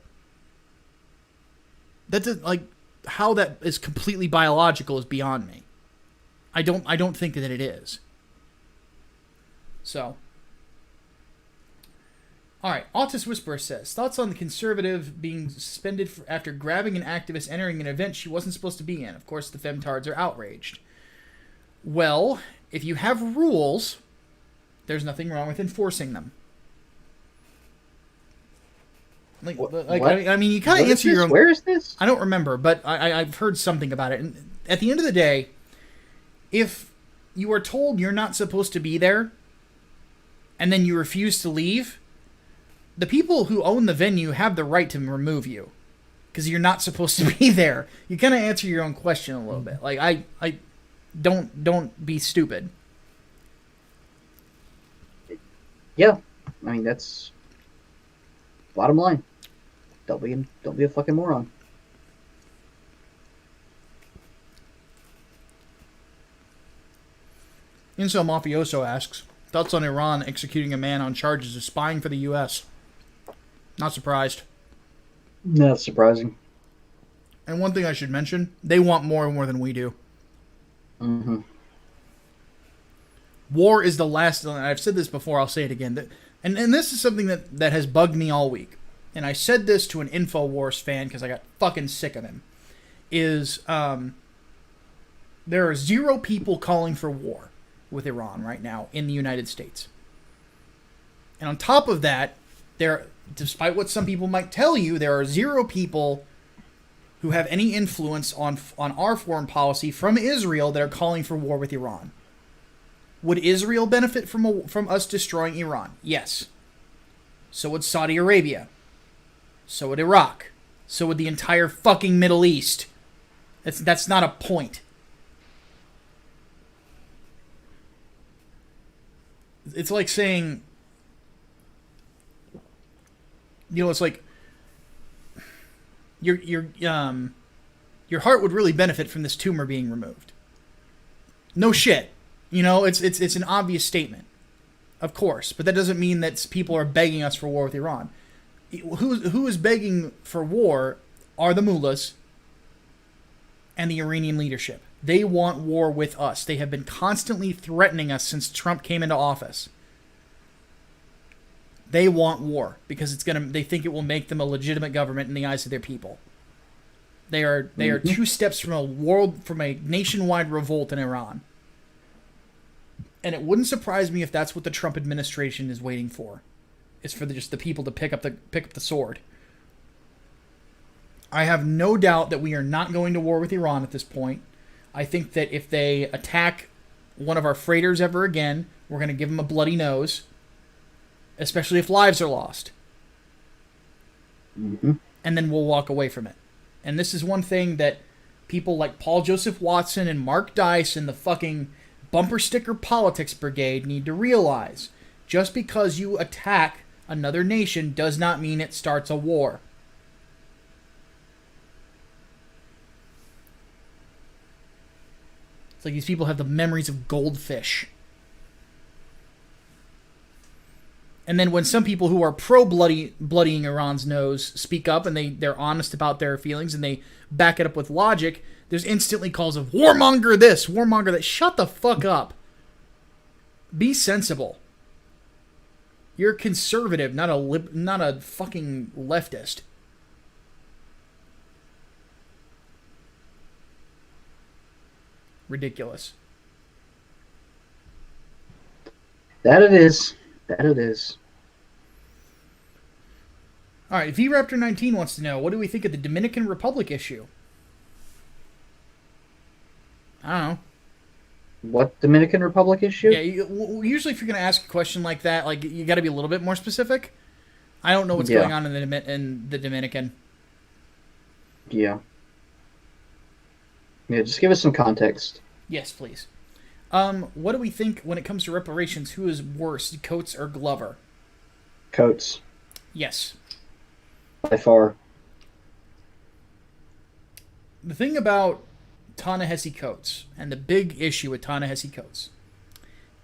That's like how that is completely biological is beyond me. I don't think that it is. So, all right. Autist Whisperer says, thoughts on the conservative being suspended after grabbing an activist entering an event she wasn't supposed to be in. Of course, the femtards are outraged. Well, if you have rules, there's nothing wrong with enforcing them. I mean, you kind of answer your own. Where is this? I don't remember, but I've heard something about it. And at the end of the day, if you are told you're not supposed to be there, and then you refuse to leave, the people who own the venue have the right to remove you, because you're not supposed to be there. You kind of answer your own question a little bit. Like, I don't be stupid. Yeah, I mean, that's bottom line. Don't be a fucking moron. Incel Mafioso asks, thoughts on Iran executing a man on charges of spying for the U.S.? Not surprised. That's surprising. And one thing I should mention, they want more than we do. Mm-hmm. War is the last, and I've said this before, I'll say it again, and this is something that has bugged me all week, and I said this to an InfoWars fan because I got fucking sick of him, is there are 0 people calling for war with Iran right now in the United States. And on top of that, despite what some people might tell you, there are 0 people who have any influence on our foreign policy from Israel that are calling for war with Iran. Would Israel benefit from us destroying Iran? Yes. So would Saudi Arabia. So would Iraq. So would the entire fucking Middle East. That's not a point. It's like saying, it's like your heart would really benefit from this tumor being removed. No shit. It's an obvious statement, of course, but that doesn't mean that people are begging us for war with Iran. Who is begging for war are the mullahs and the Iranian leadership. They want war with us. They have been constantly threatening us since Trump came into office. They want war because they think it will make them a legitimate government in the eyes of their people. They are 2 steps from a nationwide revolt in Iran. And it wouldn't surprise me if that's what the Trump administration is waiting for. It's for just the people to pick up the sword. I have no doubt that we are not going to war with Iran at this point. I think that if they attack one of our freighters ever again, we're going to give them a bloody nose, especially if lives are lost. Mm-hmm. And then we'll walk away from it. And this is one thing that people like Paul Joseph Watson and Mark Dice and the fucking bumper sticker politics brigade need to realize. Just because you attack another nation does not mean it starts a war. It's like these people have the memories of goldfish. And then when some people who are pro-bloodying Iran's nose speak up and they're honest about their feelings and they back it up with logic, there's instantly calls of warmonger this, warmonger that. Shut the fuck up. Be sensible. You're a conservative, not a fucking leftist. Ridiculous. That it is. That it is. All right, VRaptor19 wants to know, what do we think of the Dominican Republic issue? I don't know. What Dominican Republic issue? Yeah, usually if you're going to ask a question like that, like you got to be a little bit more specific. I don't know what's going on in the Dominican. Yeah. Yeah, just give us some context. Yes, please. What do we think when it comes to reparations? Who is worse, Coates or Glover? Coates. Yes. By far. The thing about Ta-Nehisi Coates, and the big issue with Ta-Nehisi Coates,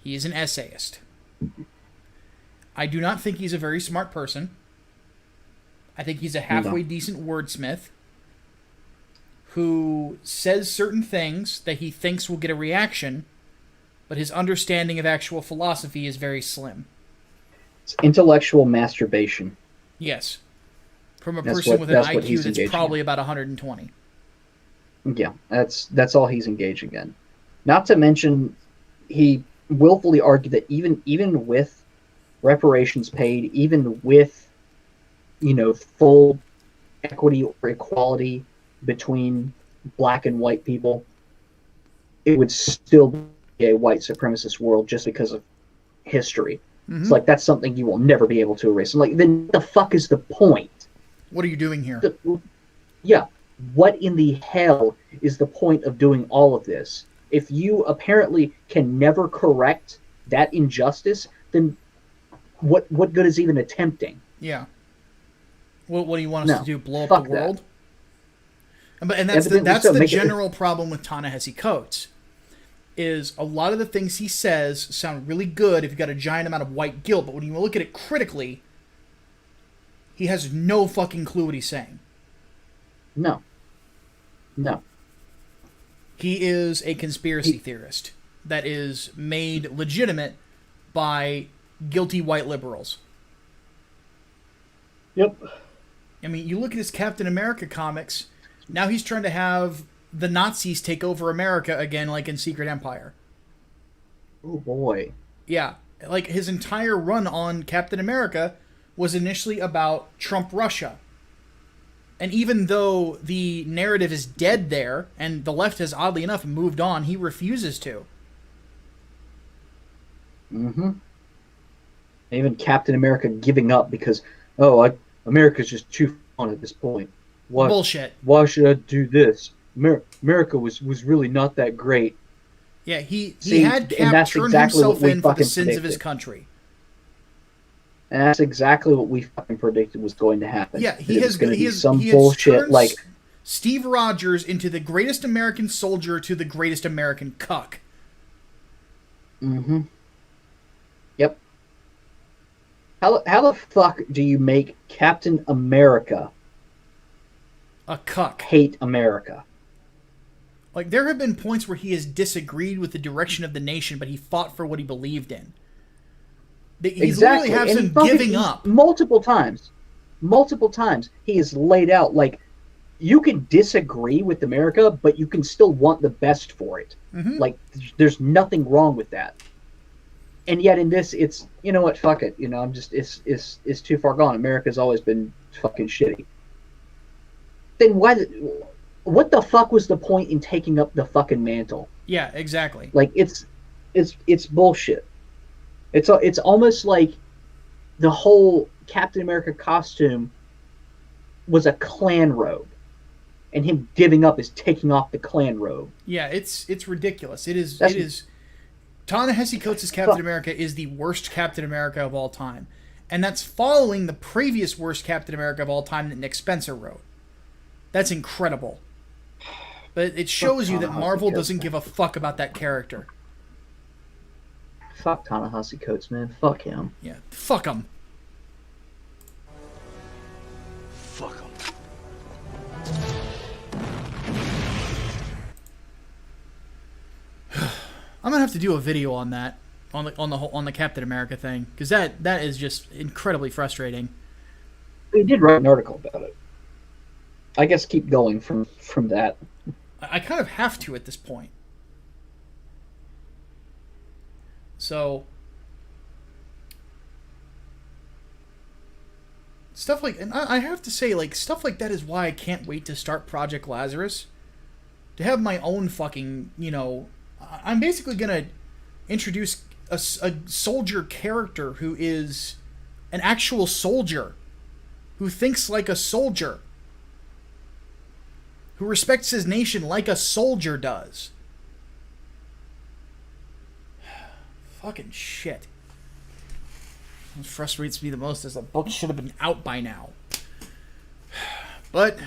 he is an essayist. I do not think he's a very smart person. I think he's a halfway decent wordsmith who says certain things that he thinks will get a reaction, but his understanding of actual philosophy is very slim. It's intellectual masturbation. Yes. From a person with an IQ that's probably about 120. Yeah, that's all he's engaging in. Not to mention, he willfully argued that even with reparations paid, even with, full equity or equality between black and white people, it would still be a white supremacist world just because of history. Mm-hmm. It's like, that's something you will never be able to erase. I'm like, then the fuck is the point? What are you doing here? What in the hell is the point of doing all of this? If you apparently can never correct that injustice, then what good is even attempting? Yeah. What do you want us to do? Blow up fuck the world? that. And that's Evidently so. the Make it- general problem with Ta-Nehisi Coates. Is a lot of the things he says sound really good if you've got a giant amount of white guilt, but when you look at it critically, he has no fucking clue what he's saying. No. He is a conspiracy theorist that is made legitimate by guilty white liberals. Yep. I mean, you look at his Captain America comics, now he's trying to have the Nazis take over America again, like in Secret Empire. Oh boy. Yeah, like his entire run on Captain America was initially about Trump Russia. And even though the narrative is dead there, and the left has oddly enough moved on, he refuses to. Mm-hmm. Even Captain America giving up because, America's just too fun at this point. Why, Bullshit. Why should I do this? America was really not that great. Yeah, he See, had and that's turned exactly himself what we in for the fucking sins of his predicted. country. And that's exactly what we fucking predicted was going to happen. Yeah, That he it has was going to he be has, some he has bullshit turned like Steve Rogers into the greatest American soldier to the greatest American cuck. Mm-hmm. Yep. How the fuck do you make Captain America A cuck. hate America? Like, there have been points where he has disagreed with the direction of the nation, but he fought for what he believed in. He's Exactly. literally has And him he giving up. multiple times. He has laid out like you can disagree with America, but you can still want the best for it. Mm-hmm. Like there's nothing wrong with that. And yet in this, it's you know what, fuck it. I'm just it's too far gone. America's always been fucking shitty. Then what the fuck was the point in taking up the fucking mantle? Yeah, exactly. Like it's bullshit. It's almost like the whole Captain America costume was a Klan robe, and him giving up is taking off the Klan robe. Yeah, it's ridiculous. It is. Ta-Nehisi Coates' Captain America is the worst Captain America of all time, and that's following the previous worst Captain America of all time that Nick Spencer wrote. That's incredible. But it shows you that Marvel doesn't give a fuck about that character. Fuck Ta-Nehisi Coates, man. Fuck him. Yeah, fuck him. Fuck him. I'm gonna have to do a video on that, on the Captain America thing, because that is just incredibly frustrating. He did write an article about it. I guess keep going from that. I kind of have to at this point. So stuff like, and I have to say, like, stuff like that is why I can't wait to start Project Lazarus. To have my own fucking, I'm basically gonna introduce a soldier character who is an actual soldier, who thinks like a soldier, who respects his nation like a soldier does. Fucking shit. What frustrates me the most is the book should have been out by now. But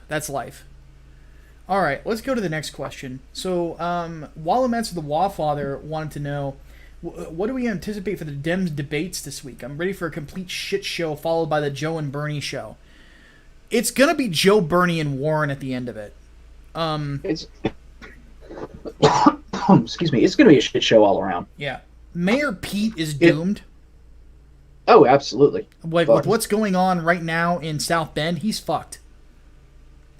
that's life. Alright, let's go to the next question. So, Wallametz the Wawfather wanted to know, what do we anticipate for the Dems debates this week? I'm ready for a complete shit show followed by the Joe and Bernie show. It's gonna be Joe, Bernie, and Warren at the end of it. It's excuse me. It's gonna be a shit show all around. Yeah. Mayor Pete is doomed. Oh, absolutely. Like, with what's going on right now in South Bend, he's fucked.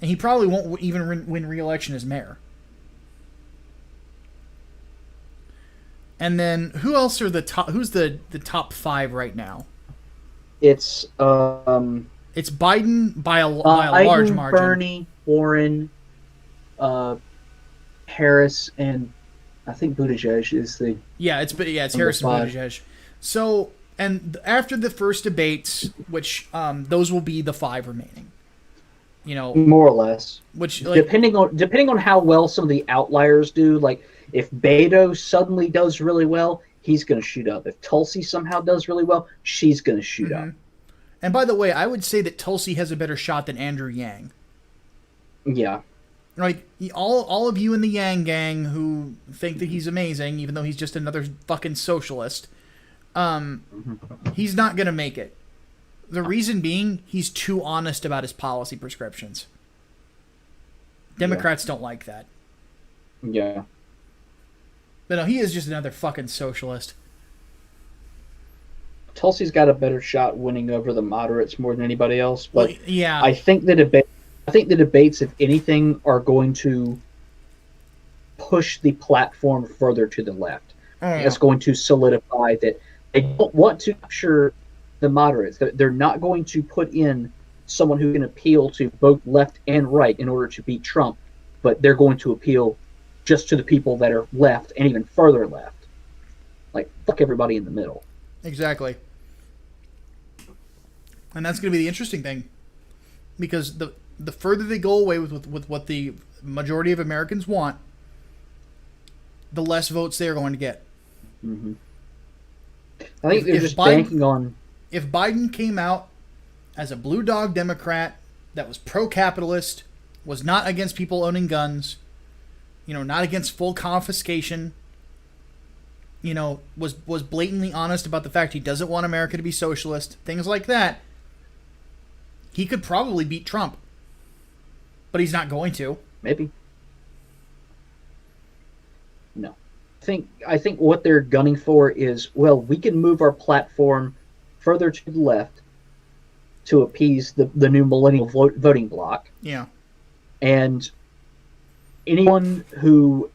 And he probably won't even win re-election as mayor. And then, who else are the top? Who's the top five right now? It's It's Biden by a large margin. Bernie, Warren, Harris, and I think Buttigieg is the it's Harris and Buttigieg. So, and after the first debates, which those will be the five remaining. More or less. Which, like, depending on how well some of the outliers do, like if Beto suddenly does really well, he's going to shoot up. If Tulsi somehow does really well, she's going to shoot up. And by the way, I would say that Tulsi has a better shot than Andrew Yang. Yeah. Like, all of you in the Yang gang who think that he's amazing, even though he's just another fucking socialist, he's not going to make it. The reason being, he's too honest about his policy prescriptions. Democrats don't like that. Yeah. But no, he is just another fucking socialist. Tulsi's got a better shot winning over the moderates more than anybody else. But Well, yeah. I think the debates, if anything, are going to push the platform further to the left. It's going to solidify that they don't want to capture the moderates. They're not going to put in someone who can appeal to both left and right in order to beat Trump, but they're going to appeal just to the people that are left and even further left. Like, fuck everybody in the middle. Exactly. And that's going to be the interesting thing. Because the further they go away with what the majority of Americans want, the less votes they're going to get. Mm-hmm. I think they're just banking on... If Biden came out as a blue dog Democrat that was pro-capitalist, was not against people owning guns, not against full confiscation, was blatantly honest about the fact he doesn't want America to be socialist, things like that, he could probably beat Trump. But he's not going to. Maybe. No. I think what they're gunning for is, well, we can move our platform further to the left to appease the new millennial voting bloc. Yeah. And anyone who,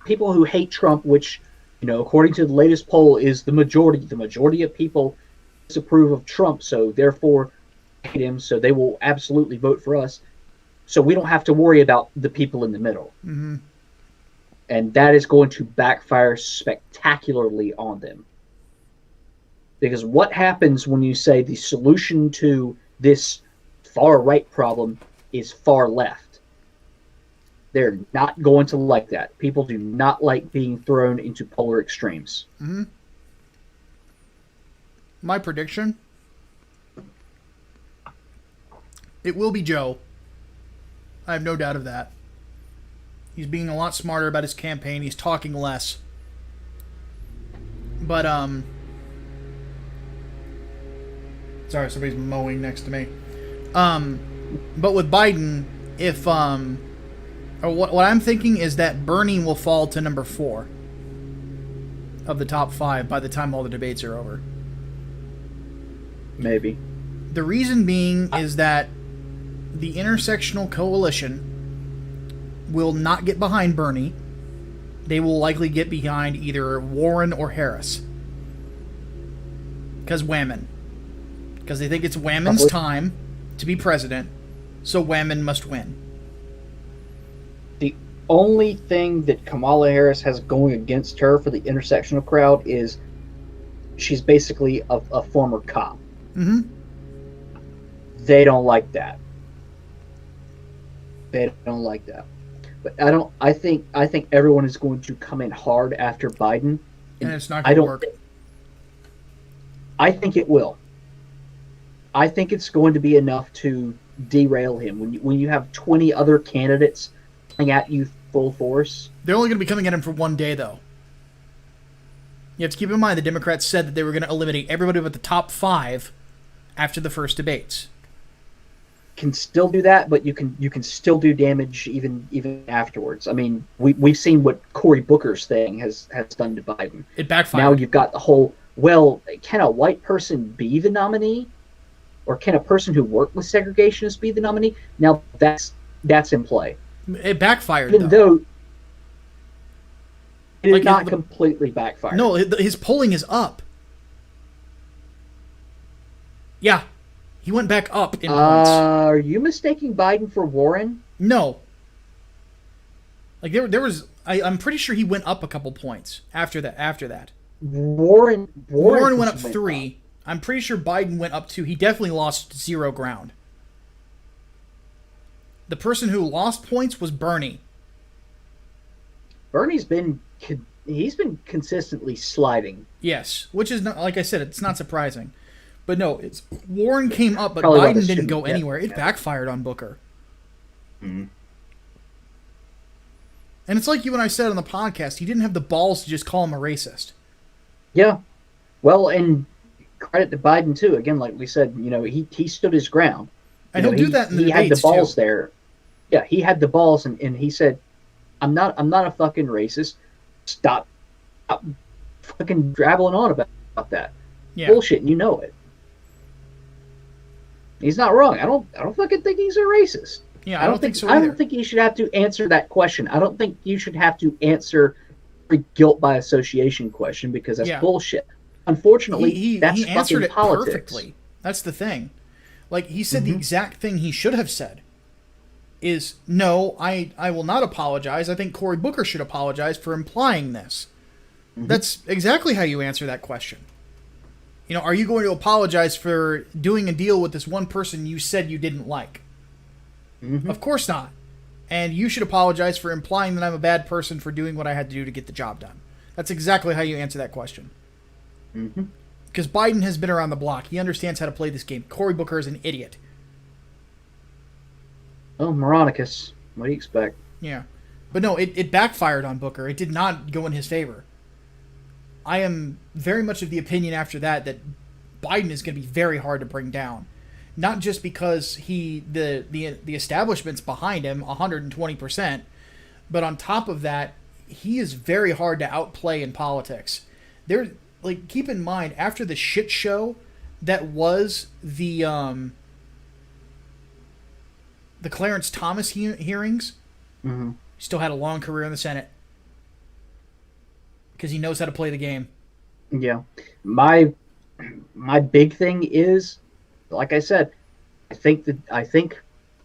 people who hate Trump, which, according to the latest poll is the majority of people disapprove of Trump, so therefore hate him, so they will absolutely vote for us. So we don't have to worry about the people in the middle. Mm-hmm. And that is going to backfire spectacularly on them. Because what happens when you say the solution to this far-right problem is far left? They're not going to like that. People do not like being thrown into polar extremes. Mm-hmm. My prediction? It will be Joe. I have no doubt of that. He's being a lot smarter about his campaign. He's talking less. But, sorry, somebody's mowing next to me. But with Biden, if, or what I'm thinking is that Bernie will fall to number 4 of the top 5 by the time all the debates are over. Maybe. The reason being is that the intersectional coalition will not get behind Bernie. They will likely get behind either Warren or Harris. Because Whammon. Because they think it's Whammon's time to be president, so Whammon must win. The only thing that Kamala Harris has going against her for the intersectional crowd is she's basically a former cop. Mm-hmm. They don't like that. They don't like that. But I think everyone is going to come in hard after Biden. And it's not going to work. I think it will. I think it's going to be enough to derail him. When you have 20 other candidates coming at you full force. They're only going to be coming at him for one day, though. You have to keep in mind the Democrats said that they were going to eliminate everybody but the top 5 after the first debates. Can still do that, but you can still do damage even afterwards. I mean, we've seen what Cory Booker's thing has done to Biden. It backfired. Now you've got the whole, well, can a white person be the nominee? Or can a person who worked with segregationists be the nominee? Now that's in play. It backfired, even though it like did not completely backfire. No, his polling is up. Yeah. He went back up in points. Are you mistaking Biden for Warren? No. Like there was, I'm pretty sure he went up a couple points after that. Warren went up 3. I'm pretty sure Biden went up 2. He definitely lost 0 ground. The person who lost points was Bernie. Bernie's been consistently sliding. Yes, which is not, like I said, it's not surprising. But no, Warren came up, but Probably why Biden this didn't go shouldn't- yeah, anywhere. It yeah. backfired on Booker. Mhm. And it's like you and I said on the podcast, he didn't have the balls to just call him a racist. Yeah. Well, and credit to Biden too. Again, like we said, he stood his ground. And You he'll know, do that in the he had the debates, balls too. there. Yeah, he had the balls, and he said, I'm not a fucking racist. Stop fucking drabbling on about that. Yeah. Bullshit, and you know it. He's not wrong. I don't fucking think he's a racist. Yeah, I don't think so I either. don't think you should have to answer that question. I don't think you should have to answer the guilt by association question, because that's Yeah. bullshit. Unfortunately, He that's answered fucking it politics. perfectly. That's the thing. Like, he said the Mhm. exact thing he should have said is, no, I will not apologize. I think Cory Booker should apologize for implying this. Mhm. That's exactly how you answer that question. Are you going to apologize for doing a deal with this one person you said you didn't like? Mhm. Of course not. And you should apologize for implying that I'm a bad person for doing what I had to do to get the job done. That's exactly how you answer that question. Mhm. Because Biden has been around the block. He understands how to play this game. Cory Booker is an idiot. Oh, Moronicus. What do you expect? Yeah. But no, it backfired on Booker. It did not go in his favor. I am very much of the opinion after that Biden is going to be very hard to bring down. Not just because the establishment's behind him 120%, but on top of that, he is very hard to outplay in politics. Keep in mind, after the shit show that was the Clarence Thomas hearings, Mm-hmm. he still had a long career in the Senate because he knows how to play the game. Yeah. My big thing is, like I said, I think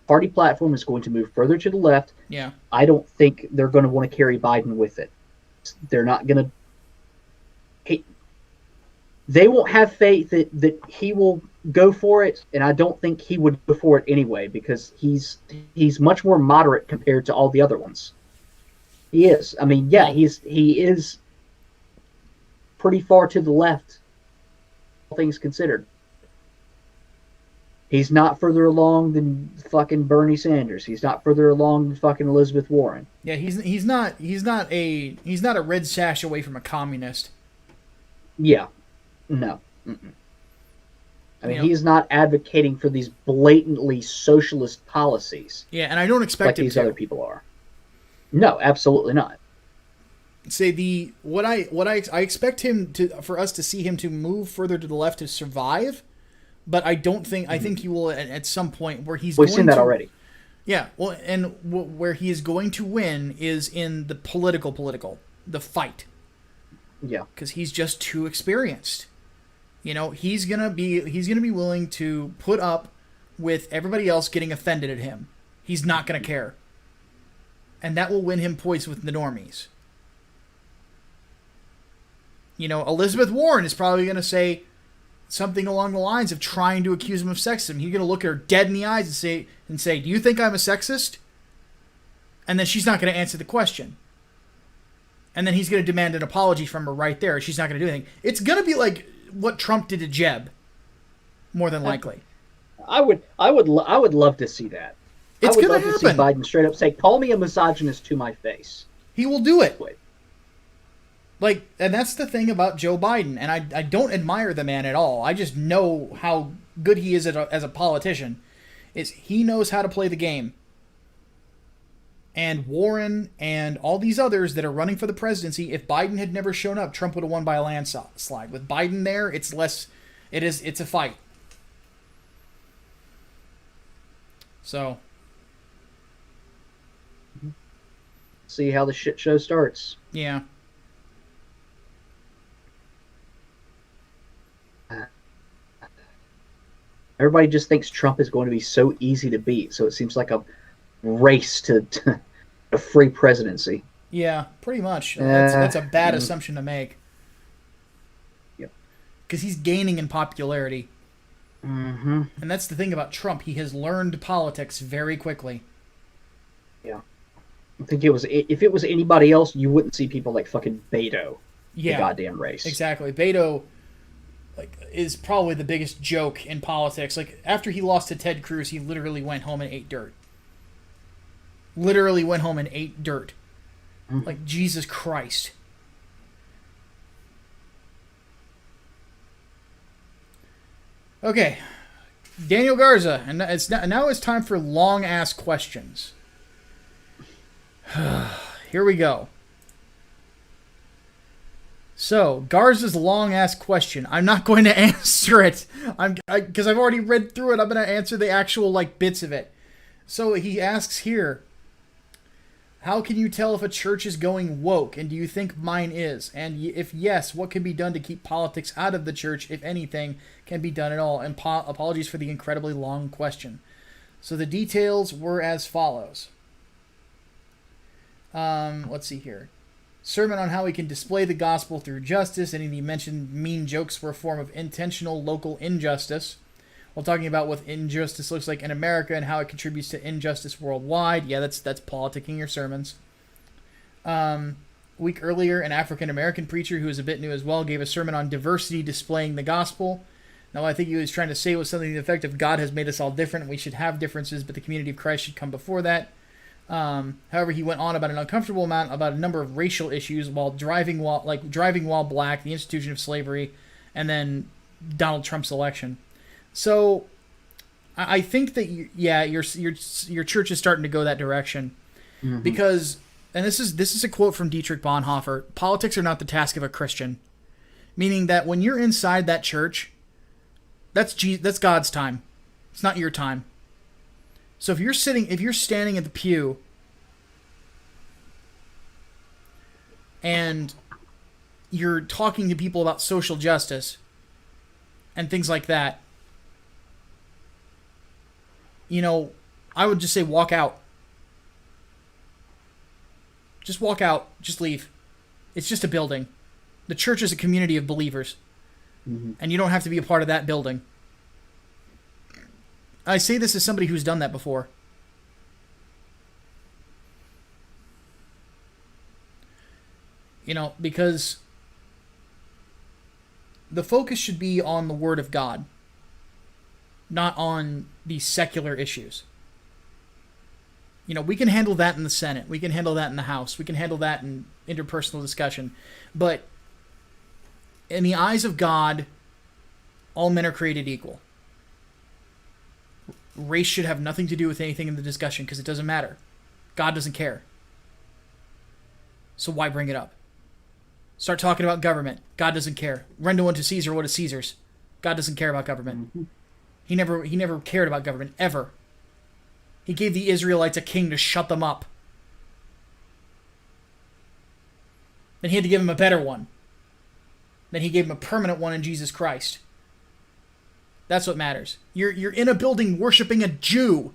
party platform is going to move further to the left. Yeah. I don't think they're going to want to carry Biden with it. They're not going to. They won't have faith that he will go for it, and I don't think he would go for it anyway, because he's much more moderate compared to all the other ones. He is. I mean, yeah, he is pretty far to the left, all things considered. He's not further along than fucking Bernie Sanders. He's not further along than fucking Elizabeth Warren. Yeah, he's not a red sash away from a communist. Yeah. No. Mm-mm. I mean, You know- he's not advocating for these blatantly socialist policies Yeah, and I don't like expect him these to. other people are. No, absolutely not. Say what I expect him for us to see him to move further to the left to survive, but I don't think I think he will at some point where he's We've going seen that to, already. Yeah, well, and where he is going to win is in the political the fight, Yeah. because he's just too experienced. He's gonna be willing to put up with everybody else getting offended at him. He's not gonna care, and that will win him points with the normies. Elizabeth Warren is probably gonna say something along the lines of trying to accuse him of sexism. He's gonna look at her dead in the eyes and say, "Do you think I'm a sexist?" And then she's not gonna answer the question. And then he's gonna demand an apology from her right there. She's not gonna do anything. It's gonna be like what Trump did to Jeb, more than likely. I would love to see that. It's I would gonna love to see happen. Biden straight up say, "Call me a misogynist to my face." He will do it. Wait. And that's the thing about Joe Biden. And I don't admire the man at all. I just know how good he is as a politician. Is he knows how to play the game. And Warren and all these others that are running for the presidency, if Biden had never shown up, Trump would have won by a landslide. With Biden there, it's a fight. So, See how the shit show starts. yeah. Everybody just thinks Trump is going to be so easy to beat, so it seems like a race to a free presidency. Yeah, pretty much. That's a bad assumption to make. Yep. Because he's gaining in popularity. Mm-hmm. And that's the thing about Trump. He has learned politics very quickly. Yeah. I think if it was anybody else, you wouldn't see people like fucking Beto. Yeah, The goddamn race. exactly. Beto, like is probably the biggest joke in politics. Like after he lost to Ted Cruz, he literally went home and ate dirt. Literally went home and ate dirt. Like Jesus Christ. Okay, Daniel Garza, and now it's time for long ass questions. Here we go. So, Garza's long-ass question. I'm not going to answer it. Because I've already read through it. I'm going to answer the actual, bits of it. So, he asks here, how can you tell if a church is going woke? And do you think mine is? And if yes, what can be done to keep politics out of the church, if anything can be done at all? And apologies for the incredibly long question. So, the details were as follows. Let's see here. Sermon on how we can display the gospel through justice, and he mentioned mean jokes were a form of intentional local injustice. While talking about what injustice looks like in America and how it contributes to injustice worldwide. Yeah, that's politicking your sermons. A week earlier, an African-American preacher who is a bit new as well gave a sermon on diversity displaying the gospel. Now, I think he was trying to say was something to the effect of God has made us all different. We should have differences, but the community of Christ should come before that. However, he went on about an uncomfortable amount about a number of racial issues while driving while black, the institution of slavery, and then Donald Trump's election. So, I think that your church is starting to go that direction because, and this is a quote from Dietrich Bonhoeffer: politics are not the task of a Christian, meaning that when you're inside that church, that's God's time. It's not your time. So if you're standing at the pew and you're talking to people about social justice and things like that, I would just say walk out. Just walk out. Just leave. It's just a building. The church is a community of believers. And you don't have to be a part of that building. I say this as somebody who's done that before. Because the focus should be on the Word of God, not on these secular issues. We can handle that in the Senate. We can handle that in the House. We can handle that in interpersonal discussion. But in the eyes of God, all men are created equal. Race should have nothing to do with anything in the discussion because it doesn't matter. God doesn't care. So why bring it up? Start talking about government. God doesn't care. Render unto Caesar what is Caesar's. God doesn't care about government. He never cared about government, ever. He gave the Israelites a king to shut them up. Then he had to give him a better one. Then he gave him a permanent one in Jesus Christ. That's what matters. You're in a building worshiping a Jew.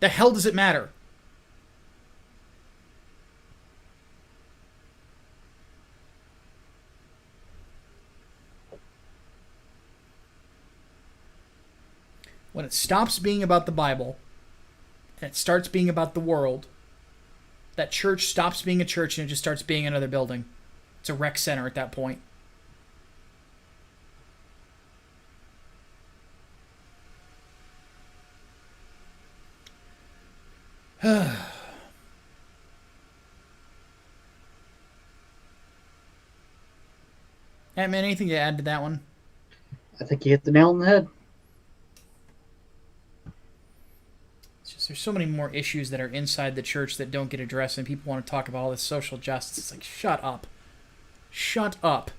The hell does it matter? When it stops being about the Bible and it starts being about the world, that church stops being a church and it just starts being another building. It's a rec center at that point. Hatman, anything to add to that one? I think you hit the nail on the head. It's just there's so many more issues that are inside the church that don't get addressed, and people want to talk about all this social justice. It's like, shut up. Shut up.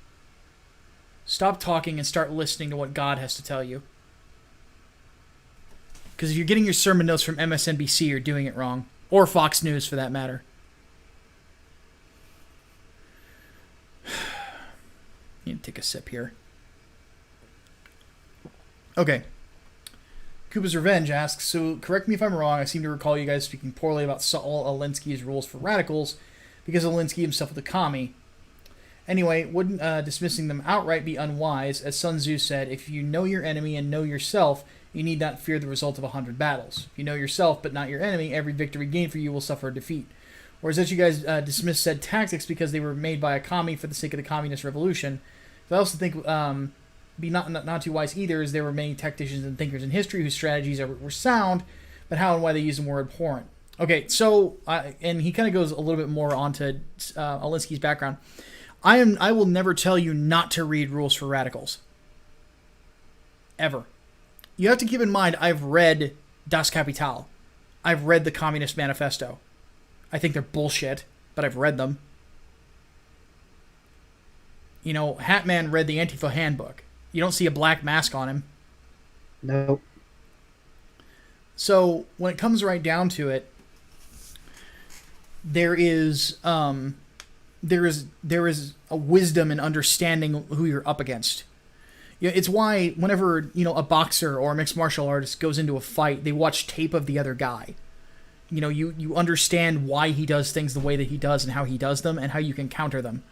Stop talking and start listening to what God has to tell you. Because if you're getting your sermon notes from MSNBC, you're doing it wrong. Or Fox News, for that matter. Need to take a sip here. Okay. Koopa's Revenge asks, so correct me if I'm wrong, I seem to recall you guys speaking poorly about Saul Alinsky's rules for radicals because Alinsky himself was a commie. Anyway, wouldn't dismissing them outright be unwise? As Sun Tzu said, if you know your enemy and know yourself, you need not fear the result of 100 battles. If you know yourself but not your enemy, every victory gained for you will suffer a defeat. Or is that you guys dismiss said tactics because they were made by a commie for the sake of the communist revolution? So I also think be not too wise either is there were many tacticians and thinkers in history whose strategies were sound, but how and why they used them were abhorrent. Okay, so and he kind of goes a little bit more onto Alinsky's background. I will never tell you not to read Rules for Radicals. Ever. You have to keep in mind I've read Das Kapital. I've read the Communist Manifesto. I think they're bullshit, but I've read them. You know, Hatman read the Antifa Handbook. You don't see a black mask on him. Nope. So when it comes right down to it, there is a wisdom in understanding who you're up against. You know, it's why whenever a boxer or a mixed martial artist goes into a fight, they watch tape of the other guy. You know, you understand why he does things the way that he does and how he does them and how you can counter them.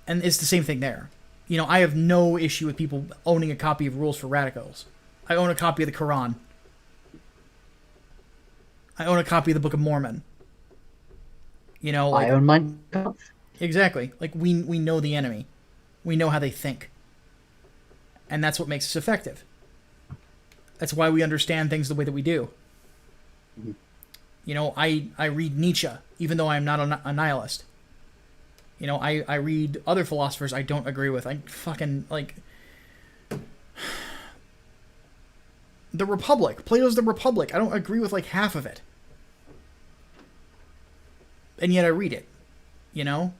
And it's the same thing there. You know, I have no issue with people owning a copy of Rules for Radicals. I own a copy of the Quran. I own a copy of the Book of Mormon. You know, I own mine. Exactly. Like, we know the enemy. We know how they think. And that's what makes us effective. That's why we understand things the way that we do. Mm-hmm. You know, I read Nietzsche, even though I'm not a nihilist. You know, I read other philosophers I don't agree with. I fucking, like... The Republic. Plato's The Republic. I don't agree with, like, half of it. And yet I read it. You know?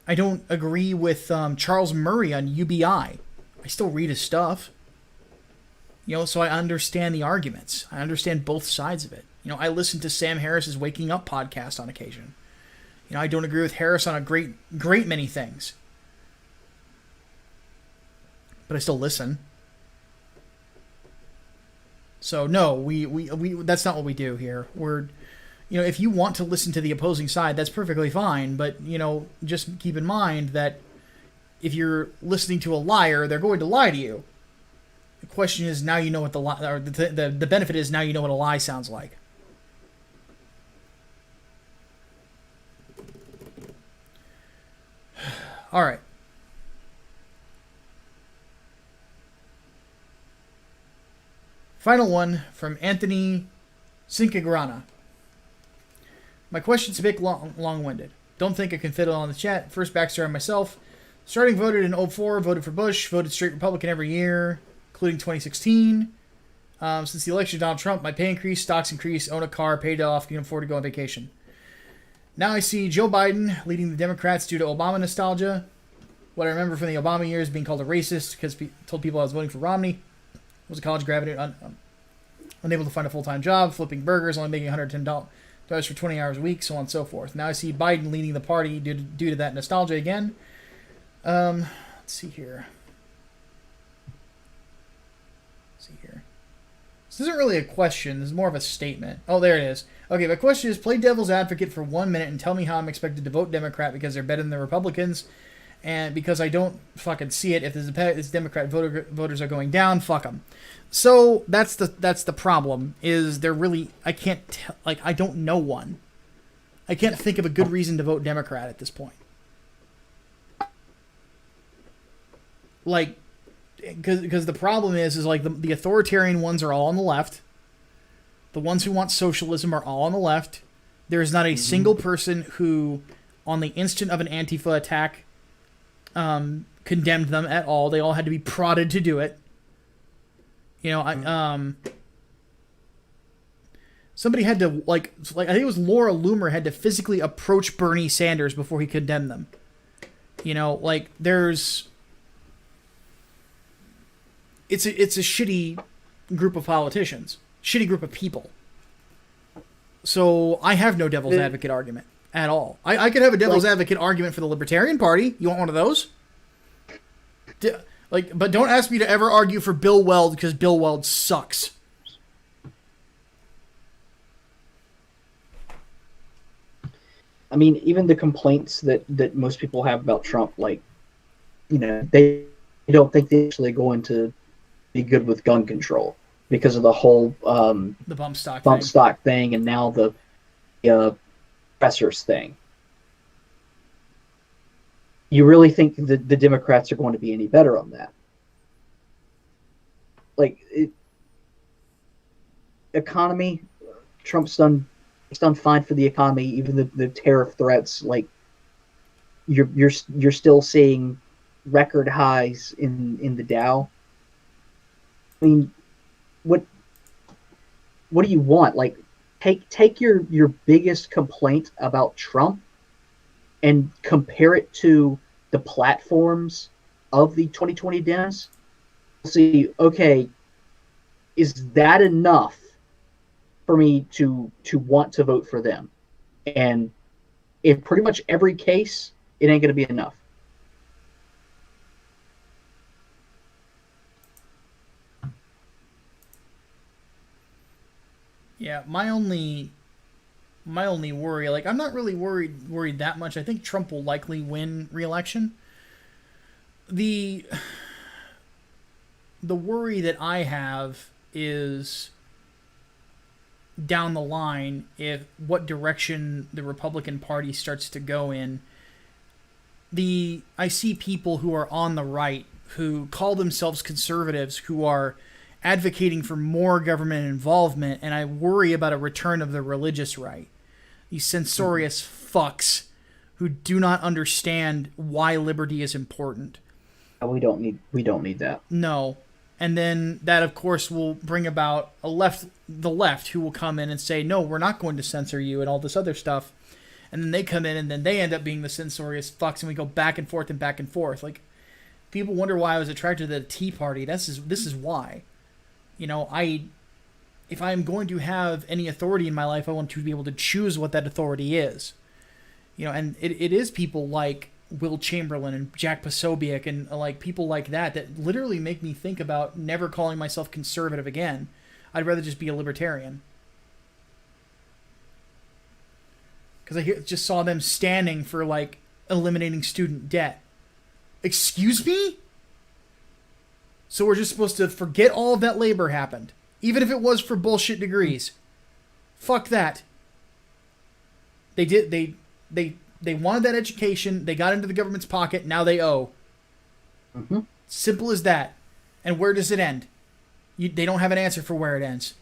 I don't agree with Charles Murray on UBI. I still read his stuff. You know, so I understand the arguments. I understand both sides of it. You know, I listen to Sam Harris's Waking Up podcast on occasion. You know, I don't agree with Harris on a great many things. But I still listen. So, no, we that's not what we do here. We're... You know, if you want to listen to the opposing side, that's perfectly fine. But, you know, just keep in mind that if you're listening to a liar, they're going to lie to you. The question is, now you know what the lie, or the benefit is, now you know what a lie sounds like. All right. Final one from Anthony Cincagrana. My question's a bit long-winded. Don't think I can fit it all in the chat. First backstory on myself. Starting voted in 2004, voted for Bush, voted straight Republican every year, including 2016. Since the election of Donald Trump, my pay increased, stocks increased, own a car, paid off, can afford to go on vacation. Now I see Joe Biden leading the Democrats due to Obama nostalgia. What I remember from the Obama years being called a racist because told people I was voting for Romney. Was a college graduate, unable to find a full-time job, flipping burgers, only making $110 for 20 hours a week, so on and so forth. Now I see Biden leading the party due to that nostalgia again. Let's see here. This isn't really a question. This is more of a statement. Oh, there it is. Okay, my question is, play devil's advocate for 1 minute and tell me how I'm expected to vote Democrat because they're better than the Republicans. And because I don't fucking see it, if this Democrat voters are going down, fuck them. So that's the problem. Is there really? I can't tell. Like, I don't know one. I can't think of a good reason to vote Democrat at this point. Like, because the problem is like the authoritarian ones are all on the left. The ones who want socialism are all on the left. There is not a single person who, on the instant of an Antifa attack, condemned them at all. They all had to be prodded to do it. You know, somebody had to like I think it was Laura Loomer had to physically approach Bernie Sanders before he condemned them. You know, like it's a shitty group of politicians, shitty group of people. So I have no devil's advocate argument at all. I could have a devil's advocate argument for the Libertarian Party. You want one of those? But don't ask me to ever argue for Bill Weld because Bill Weld sucks. I mean, even the complaints that most people have about Trump, like, you know, they don't think they're actually going to be good with gun control because of the whole the bump stock thing, and now the oppressors thing. you really think the Democrats are going to be any better on that? Like, economy, Trump's done fine for the economy. Even the tariff threats, like you're still seeing record highs in the Dow. I mean, what do you want? Like, take your biggest complaint about Trump and compare it to the platforms of the 2020 Dems. See, okay, is that enough for me to want to vote for them? And in pretty much every case, it ain't going to be enough. Yeah, my only worry, like, I'm not really worried that much. I think Trump will likely win re-election. The worry that I have is down the line, if what direction the Republican Party starts to go in. I see people who are on the right who call themselves conservatives who are advocating for more government involvement, and I worry about a return of the religious right. These censorious fucks who do not understand why liberty is important. We don't need that. No. And then that, of course, will bring about the left who will come in and say, no, we're not going to censor you and all this other stuff. And then they come in and then they end up being the censorious fucks, and we go back and forth and back and forth. Like, people wonder why I was attracted to the Tea Party. This is why. You know, if I'm going to have any authority in my life, I want to be able to choose what that authority is. You know, and it is people like Will Chamberlain and Jack Posobiec and like people like that literally make me think about never calling myself conservative again. I'd rather just be a libertarian. Because I just saw them standing for, like, eliminating student debt. Excuse me? So we're just supposed to forget all of that labor happened, even if it was for bullshit degrees. Fuck that. They wanted that education. They got into the government's pocket. Now they owe. Mm-hmm. Simple as that. And where does it end? They don't have an answer for where it ends.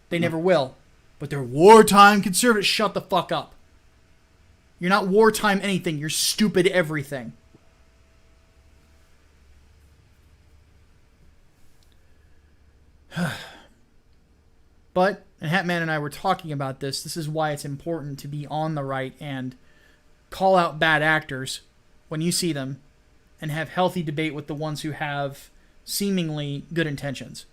They never will. But they're wartime conservatives. Shut the fuck up. You're not wartime anything. You're stupid everything. But, and Hatman and I were talking about this. This is why it's important to be on the right and call out bad actors when you see them and have healthy debate with the ones who have seemingly good intentions.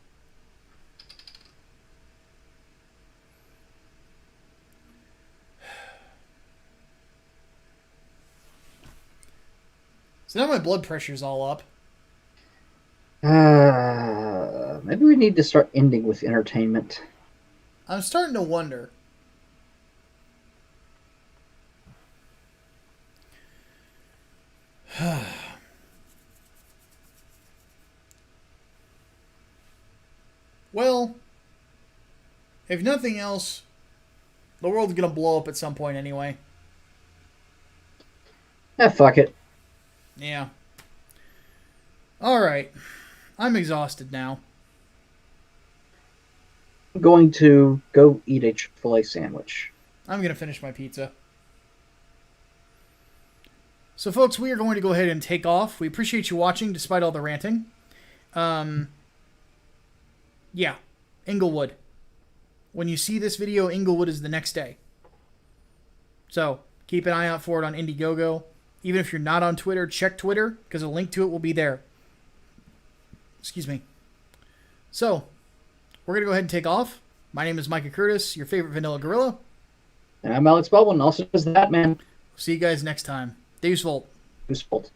So now my blood pressure's all up. Maybe we need to start ending with entertainment. I'm starting to wonder. Well, if nothing else, the world's gonna blow up at some point anyway. Fuck it. Yeah. Alright. I'm exhausted now. I'm going to go eat a Chick-fil-A sandwich. I'm going to finish my pizza. So, folks, we are going to go ahead and take off. We appreciate you watching despite all the ranting. Yeah. Inglewood. When you see this video, Inglewood is the next day. So, keep an eye out for it on Indiegogo. Even if you're not on Twitter, check Twitter, because a link to it will be there. Excuse me. So, we're going to go ahead and take off. My name is Micah Curtis, your favorite vanilla gorilla. And I'm Alex Baldwin, also just that man. See you guys next time. Deus Volt. Deus Volt.